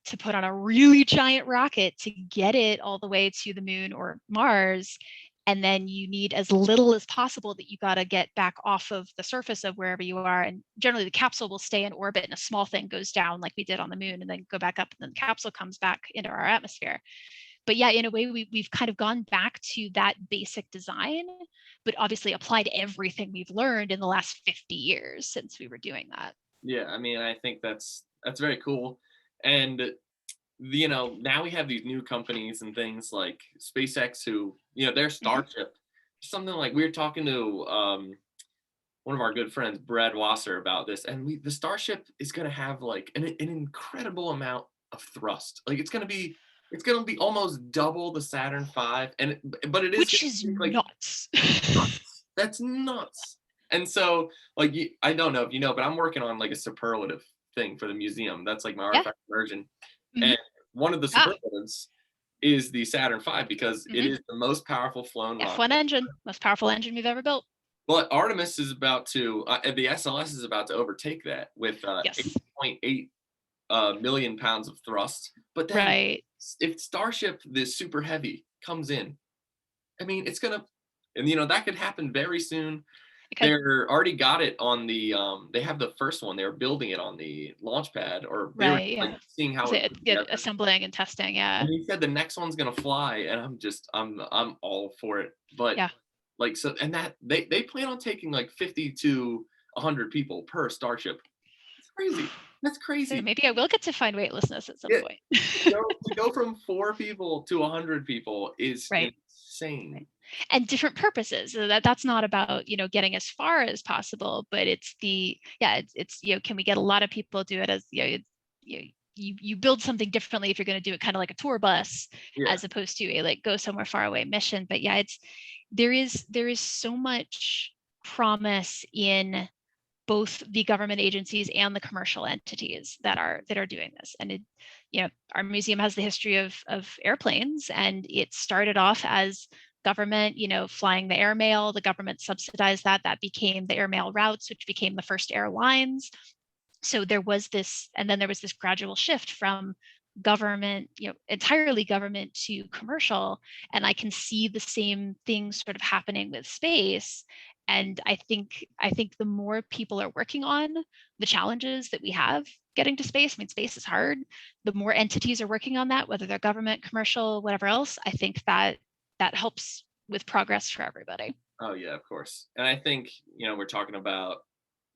to put on a really giant rocket to get it all the way to the moon or Mars. And then you need as little as possible that you got to get back off of the surface of wherever you are. And generally, the capsule will stay in orbit and a small thing goes down like we did on the moon and then go back up. And then the capsule comes back into our atmosphere. But yeah, in a way, we've kind of gone back to that basic design, but obviously applied everything we've learned in the last 50 years since we were doing that. Yeah, I mean, I think that's very cool. And now we have these new companies and things like SpaceX who, their Mm-hmm. Starship, something like we were talking to one of our good friends, Brad Wasser, about this, and the Starship is going to have like an incredible amount of thrust. Like it's going to be almost double the Saturn V, but it is going Which to is take like nuts. nuts. That's nuts. And so, like, I don't know if you know, but I'm working on like a superlative thing for the museum. That's like my Yeah. artifact immersion, Mm-hmm. and one of the Ah. superlatives is the Saturn V because it Mm-hmm. is the most powerful flown F1 rocket. engine, most powerful engine we've ever built. But Artemis is about to, the SLS is about to overtake that with Yes. 8.8 million pounds of thrust. But then, Right. if Starship, this super heavy, comes in, I mean, it's gonna, and that could happen very soon. It could. They're already got it on the. They have the first one. They were building it on the launch pad, or they were Right. like Yeah. seeing how it put Yeah, together. assembling and testing. Yeah. And he said the next one's gonna fly, and I'm all for it. But Yeah. like, so, and that they plan on taking like 50 to 100 people per starship. It's crazy. That's So crazy. maybe I will get to find weightlessness at some Yeah, point. to go from 4 people to 100 people is Right. insane. Right. And different purposes. So that's not about, getting as far as possible, but it's can we get a lot of people do it as, you build something differently if you're going to do it kind of like a tour bus Yeah. as opposed to a like go somewhere far away mission. But yeah, there is so much promise in both the government agencies and the commercial entities that are doing this. And our museum has the history of airplanes, and it started off as government, flying the airmail. The government subsidized that. That became the airmail routes, which became the first airlines. So there was this, and then there was this gradual shift from government, entirely government to commercial. And I can see the same things sort of happening with space. And I think the more people are working on the challenges that we have getting to space, I mean, space is hard. The more entities are working on that, whether they're government, commercial, whatever else, I think that helps with progress for everybody. Oh yeah, of course. And I think, we're talking about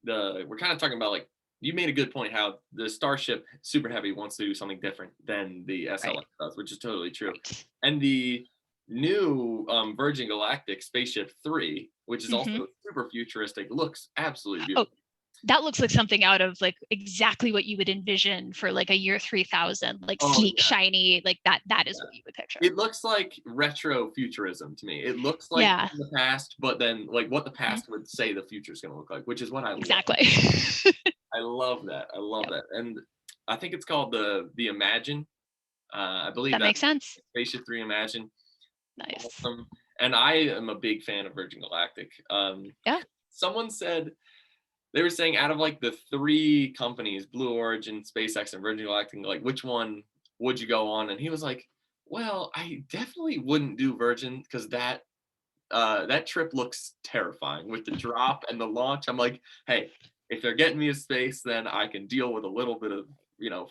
we're kind of talking about like you made a good point how the Starship Super Heavy wants to do something different than the SLS Right. does, which is totally true. Right. And the new Virgin Galactic Spaceship 3, which is also Mm-hmm. super futuristic, looks absolutely Oh, beautiful. that looks like something out of like exactly what you would envision for like a year 3000, like Oh sleek, yeah, shiny, like that is yeah. what you would picture. It looks like retro futurism to me. It looks like Yeah. the past, but then like what the Mhm. past would say the future is going to look like, which is what I love. Exactly. I love that. I love Yep. that. And I think it's called the Imagine. I believe That that makes sense. Spaceship 3 Imagine. Nice. Awesome. And I am a big fan of Virgin Galactic. Yeah. Someone said they were saying out of like the 3 companies, Blue Origin, SpaceX, and Virgin Galactic, like which one would you go on? And he was like, "Well, I definitely wouldn't do Virgin because that trip looks terrifying with the drop and the launch." I'm like, "Hey, if they're getting me to space, then I can deal with a little bit of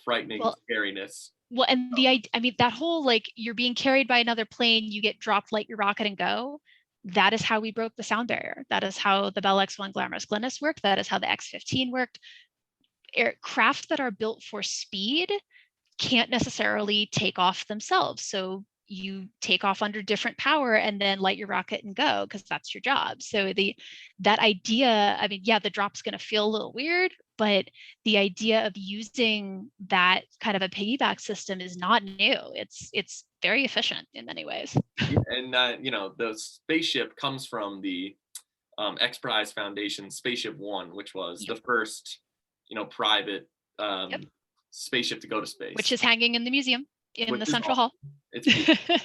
frightening Well, scariness." and I mean, that whole like you're being carried by another plane, you get dropped, light your rocket, and go. That is how we broke the sound barrier. That is how the Bell X-1 Glamorous Glennis worked. That is how the X-15 worked. Aircraft that are built for speed can't necessarily take off themselves. So you take off under different power and then light your rocket and go because that's your job. So that idea, I mean, yeah, the drop's going to feel a little weird, but the idea of using that kind of a piggyback system is not new. It's very efficient in many ways. Yeah, and the spaceship comes from the X Prize Foundation Spaceship One, which was Yep. the first private Yep. spaceship to go to Which space, is hanging in the museum in which the is central hall. awesome. It's beautiful.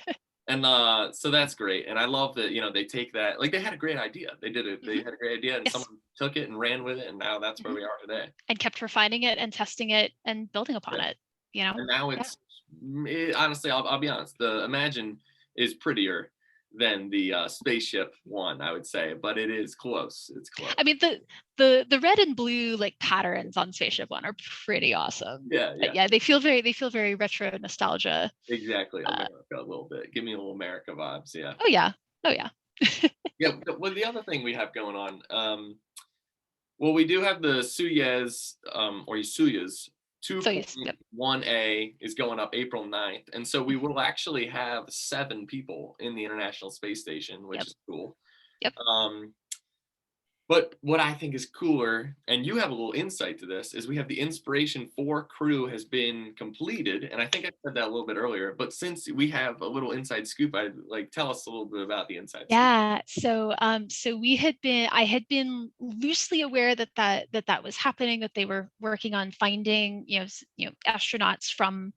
And so that's great. And I love that, they take that, like they had a great idea. They did it. They Mhm. had a great idea and Yes. someone took it and ran with it. And now that's where Mhm. we are today. And kept refining it and testing it and building upon Yeah. it, you know? And now Yeah. honestly, I'll be honest. The Imagine is prettier than the Spaceship One, I would say, but it is close. It's close. I mean, the red and blue like patterns on Spaceship One are pretty awesome. Yeah, But yeah, yeah, they feel very retro nostalgia. exactly. Uh, America a little bit. Give me a little America vibes. Yeah. oh yeah, oh yeah. Yeah. Well, the other thing we have going on, well, we do have the Soyuz, or Soyuz So yes, yep. 2.1A is going up April 9th. And so we will actually have 7 people in the International Space Station, which Yep. is cool. Yep. But what I think is cooler, and you have a little insight to this, is we have the Inspiration 4 crew has been completed. And I think I said that a little bit earlier, but since we have a little inside scoop, I'd like tell us a little bit about the inside scoop. Yeah. So I had been loosely aware that was happening, that they were working on finding, astronauts from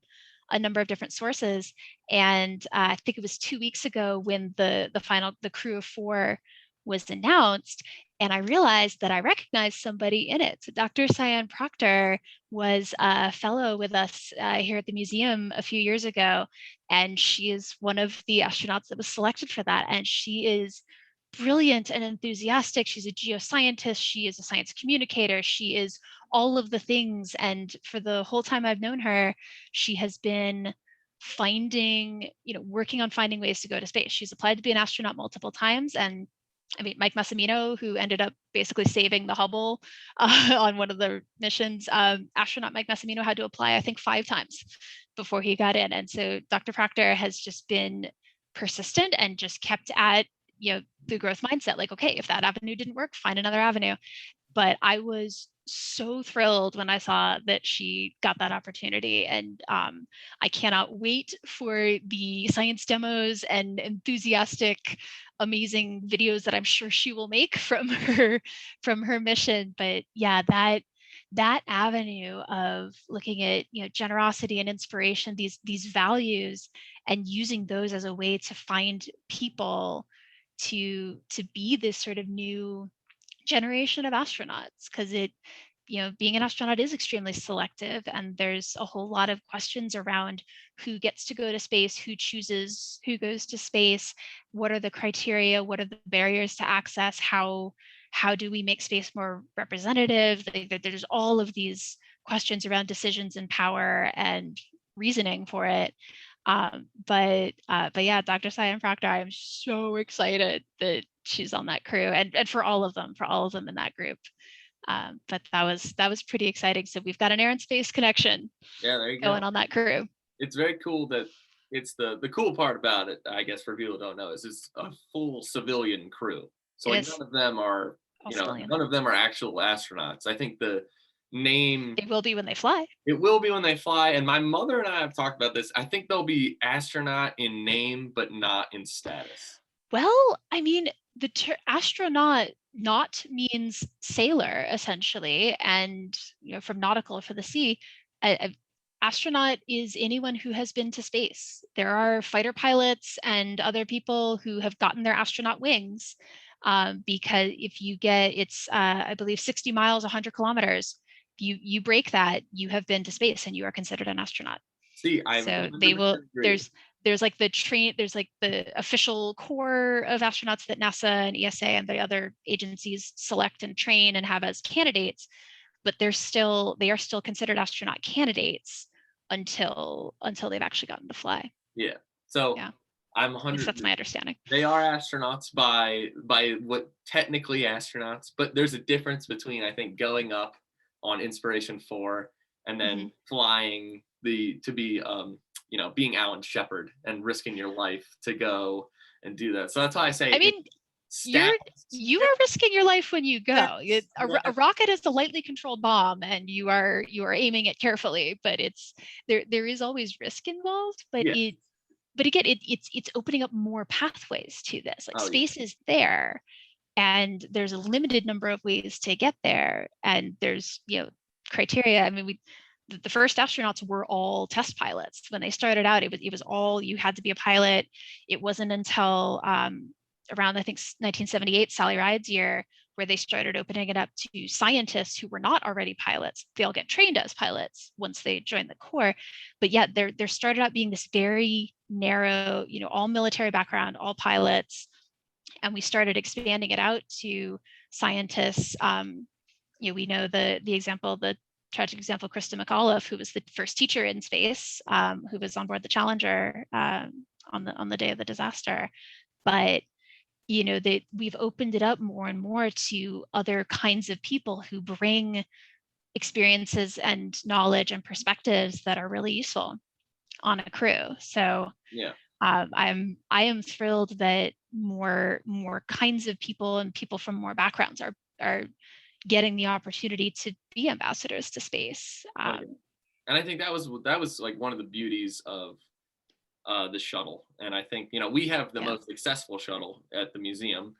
a number of different sources. And I think it was 2 weeks ago when the crew of 4 was announced, and I realized that I recognized somebody in it. So Dr. Cyan Proctor was a fellow with us here at the museum a few years ago, and she is one of the astronauts that was selected for that. And she is brilliant and enthusiastic. She's a geoscientist. She is a science communicator. She is all of the things. And for the whole time I've known her, she has been working on finding ways to go to space. She's applied to be an astronaut multiple times, and I mean, Mike Massimino, who ended up basically saving the Hubble on one of the missions, astronaut Mike Massimino had to apply, I think, 5 times before he got in. And so Dr. Proctor has just been persistent and just kept at, the growth mindset. Like, okay, if that avenue didn't work, find another avenue. But I was so thrilled when I saw that she got that opportunity. And I cannot wait for the science demos and enthusiastic, amazing videos that I'm sure she will make from her mission. But yeah, that avenue of looking at generosity and inspiration, these values, and using those as a way to find people to be this sort of new generation of astronauts, because being an astronaut is extremely selective, and there's a whole lot of questions around who gets to go to space, who chooses who goes to space, what are the criteria, what are the barriers to access, how do we make space more representative. There's all of these questions around decisions and power and reasoning for it. But yeah, Dr. Cyan Proctor, I'm so excited that she's on that crew, and for all of them in that group. But that was pretty exciting. So we've got an air and space connection Yeah, there you going go. on that crew. It's very cool that it's the cool part about it, I guess, for people who don't know, is it's a full civilian crew. So It like is none of them are, all civilian. none of them are actual astronauts. I think the name, They will be when they fly. it will be when they fly. And my mother and I have talked about this. I think they'll be astronaut in name, but not in status. Well, I mean, the astronaut not means sailor essentially, and from nautical, for the sea. Astronaut is anyone who has been to space. There are fighter pilots and other people who have gotten their astronaut wings, because if you get, it's I believe 60 miles, 100 kilometers. You break that, you have been to space, and you are considered an astronaut. See, I'm So they 100% will. agree. There's like there's like the official core of astronauts that NASA and ESA and the other agencies select and train and have as candidates, but they are still considered astronaut candidates until they've actually gotten to fly. Yeah. So Yeah, I'm at least 100. that's my understanding. They are astronauts by what technically astronauts, but there's a difference between, I think, going up on Inspiration 4 and then flying to be being Alan Shepard and risking your life to go and do that. So that's why I say I mean, you are risking your life when you go. A rocket is a lightly controlled bomb, and you are aiming it carefully, but there is always risk involved. But yeah. again, it's opening up more pathways to this. Like, Oh, space is there, and there's a limited number of ways to get there, and there's criteria. I mean, the first astronauts were all test pilots. When they started out, it was all, you had to be a pilot. It wasn't until around, I think, 1978, Sally Ride's year, where they started opening it up to scientists who were not already pilots. They all get trained as pilots once they join the Corps. But yeah, there started out being this very narrow, all military background, all pilots. And we started expanding it out to scientists. We know the tragic example, Krista McAuliffe, who was the first teacher in space, who was on board the Challenger on the day of the disaster. But that we've opened it up more and more to other kinds of people who bring experiences and knowledge and perspectives that are really useful on a crew. So yeah. I am thrilled that more kinds of people and people from more backgrounds are getting the opportunity to be ambassadors to space. And I think that was like one of the beauties of the shuttle. And I think we have the most successful shuttle at the museum.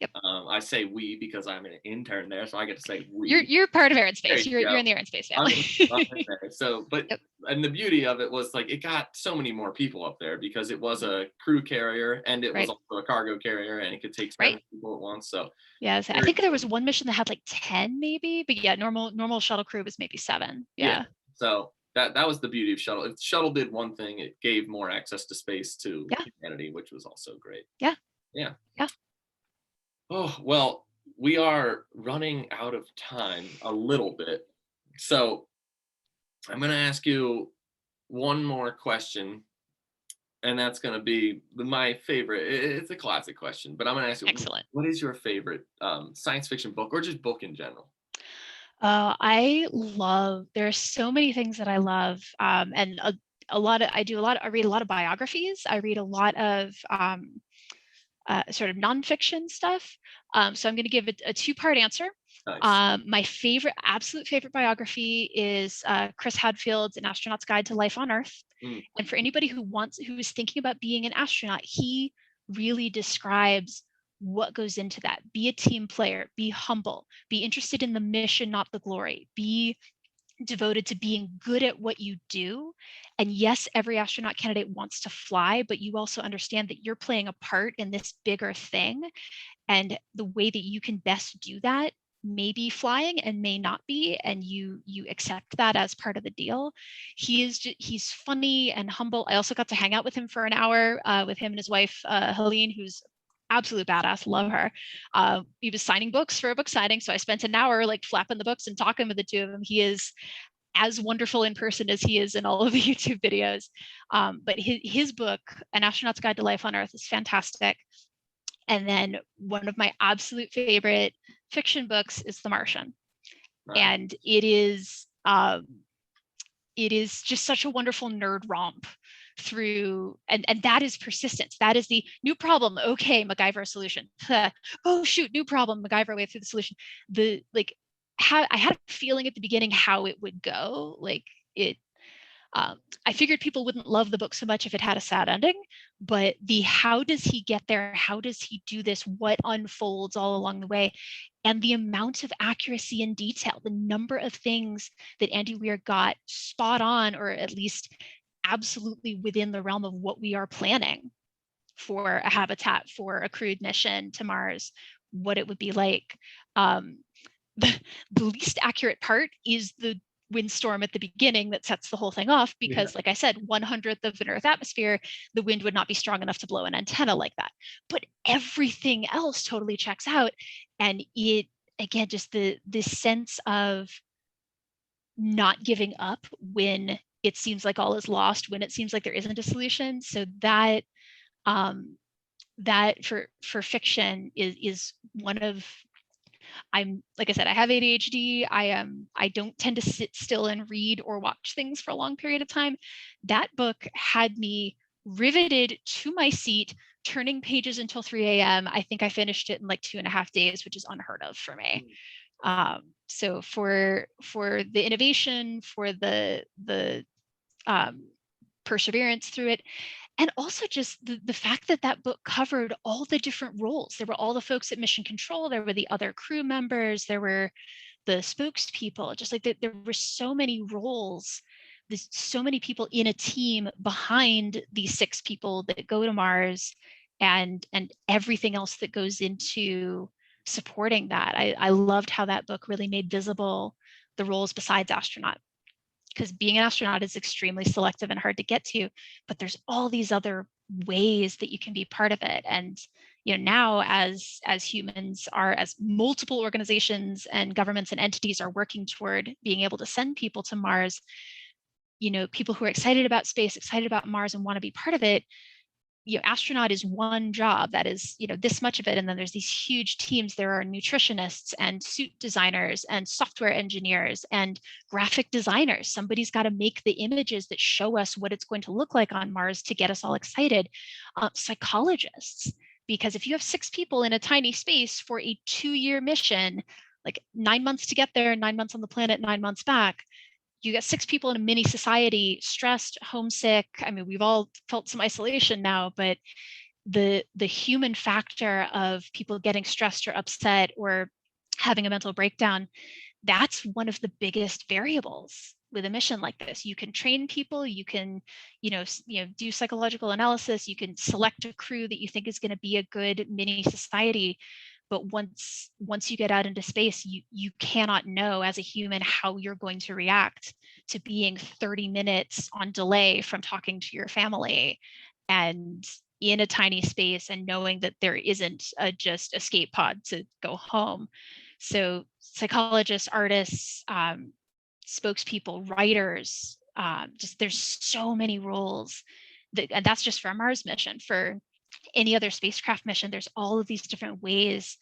Yep. I say we because I'm an intern there, so I get to say we. You're part of Air and Space. You're in the Air and Space family. I'm in there. So, but and the beauty of it was, like, it got so many more people up there because it was a crew carrier, and it was also a cargo carrier, and it could take 7 people at once. So yes, I think there was one mission that had like 10 maybe, but yeah, normal shuttle crew was maybe 7. Yeah. So that was the beauty of shuttle. If shuttle did one thing, it gave more access to space to humanity, which was also great. Yeah. Oh, well, we are running out of time a little bit. So I'm going to ask you one more question. And that's going to be my favorite. It's a classic question, but I'm going to ask you, Excellent. what is your favorite science fiction book or just book in general? There are so many things that I love. And I read a lot of biographies. I read a lot of sort of nonfiction stuff. So I'm going to give it a two-part answer. Nice. My absolute favorite biography is Chris Hadfield's An Astronaut's Guide to Life on Earth. Mm. And for anybody who is thinking about being an astronaut, he really describes what goes into that. Be a team player, be humble, be interested in the mission, not the glory, be devoted to being good at what you do. And yes, every astronaut candidate wants to fly, but you also understand that you're playing a part in this bigger thing. And the way that you can best do that may be flying and may not be, and you accept that as part of the deal. He's funny and humble. I also got to hang out with him for an hour with him and his wife Helene, who's absolute badass, love her. He was signing books for a book signing, so I spent an hour like flapping the books and talking with the two of them. He is as wonderful in person as he is in all of the YouTube videos. But his book, An Astronaut's Guide to Life on Earth, is fantastic. And then one of my absolute favorite fiction books is The Martian. Right. And it is just such a wonderful nerd romp through, and that is persistence. That is the new problem. Okay, MacGyver solution. Oh shoot, new problem, MacGyver way through the solution. I had a feeling at the beginning how it would go. I figured people wouldn't love the book so much if it had a sad ending, but how does he get there? How does he do this? What unfolds all along the way? And the amount of accuracy and detail, the number of things that Andy Weir got spot on, or at least absolutely within the realm of what we are planning for a habitat, for a crewed mission to Mars, what it would be like. The least accurate part is the windstorm at the beginning that sets the whole thing off, because like I said, 1/100th of an Earth atmosphere, the wind would not be strong enough to blow an antenna like that. But everything else totally checks out. And it, again, just this sense of not giving up when it seems like all is lost, when it seems like there isn't a solution. So that for fiction is one of, like I said, I have ADHD. I don't tend to sit still and read or watch things for a long period of time. That book had me riveted to my seat, turning pages until 3 a.m. I think I finished it in like 2.5 days, which is unheard of for me. So for the innovation, for the perseverance through it, and also just the fact that that book covered all the different roles. There were all the folks at Mission Control, there were the other crew members, there were the spokespeople, just like there were so many roles. There's so many people in a team behind these 6 people that go to Mars, and everything else that goes into supporting that. I loved how that book really made visible the roles besides astronaut, because being an astronaut is extremely selective and hard to get to, but there's all these other ways that you can be part of it. And now as humans are, as multiple organizations and governments and entities are working toward being able to send people to Mars, people who are excited about space, excited about Mars, and want to be part of it, astronaut is one job that is, this much of it. And then there's these huge teams. There are nutritionists and suit designers and software engineers and graphic designers. Somebody's got to make the images that show us what it's going to look like on Mars to get us all excited. Psychologists, because if you have 6 people in a tiny space for a 2-year mission, like 9 months to get there, 9 months on the planet, 9 months back, you get 6 people in a mini society, stressed, homesick. I mean, we've all felt some isolation now, but the human factor of people getting stressed or upset or having a mental breakdown, that's one of the biggest variables with a mission like this. You can train people, you can, do psychological analysis, you can select a crew that you think is going to be a good mini society. But once you get out into space, you cannot know as a human how you're going to react to being 30 minutes on delay from talking to your family and in a tiny space, and knowing that there isn't a just escape pod to go home. So psychologists, artists, spokespeople, writers, just there's so many roles and that's just for a Mars mission. For any other spacecraft mission, there's all of these different ways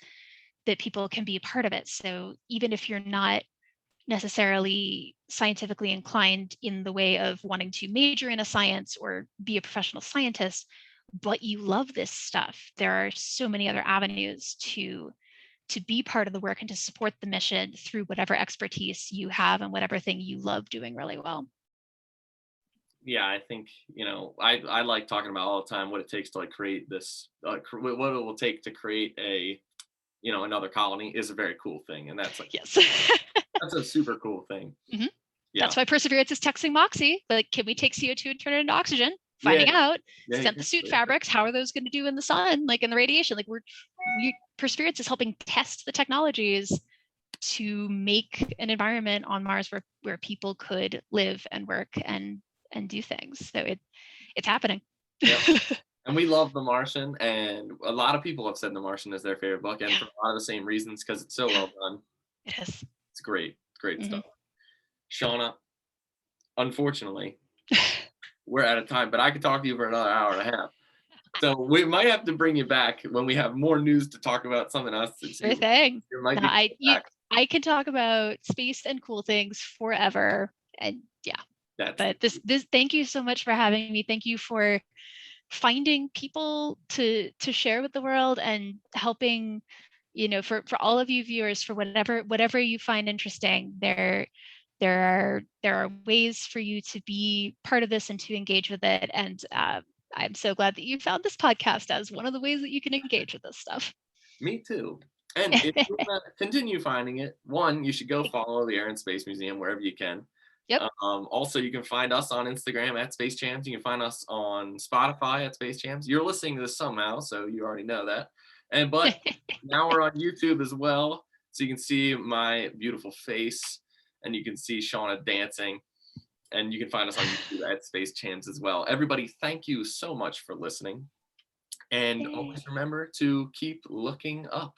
that people can be a part of it. So even if you're not necessarily scientifically inclined in the way of wanting to major in a science or be a professional scientist, but you love this stuff, there are so many other avenues to be part of the work and to support the mission through whatever expertise you have and whatever thing you love doing really well. Yeah, I think, I like talking about all the time what it takes to like create this, what it will take to create another colony is a very cool thing. And that's like, Yes. that's a super cool thing. Mm-hmm. Yeah. That's why Perseverance is texting Moxie. Like, can we take CO2 and turn it into oxygen? Finding out, sent the suit fabrics. How are those going to do in the sun, like in the radiation? Like Perseverance is helping test the technologies to make an environment on Mars where people could live and work and do things. So it's happening. Yep. And we love The Martian, and a lot of people have said The Martian is their favorite book, and for a lot of the same reasons, because it's so well done. It is. It's great. Great stuff. Shauna, unfortunately, we're out of time, but I could talk to you for another hour and a half. So we might have to bring you back when we have more news to talk about something else. Sure thing. I can talk about space and cool things forever. And yeah. But this thank you so much for having me. Thank you for finding people to share with the world and helping, for all of you viewers, for whatever you find interesting, there are ways for you to be part of this and to engage with it. And I'm so glad that you found this podcast as one of the ways that you can engage with this stuff. Me too. And if you want to continue finding it, one, you should go follow the Air and Space Museum wherever you can. Yep. Also, you can find us on Instagram at Space Champs. You can find us on Spotify at Space Champs. You're listening to this somehow, so you already know that. But now we're on YouTube as well, so you can see my beautiful face, and you can see Shauna dancing, and you can find us on YouTube at Space Champs as well. Everybody, thank you so much for listening, and always remember to keep looking up.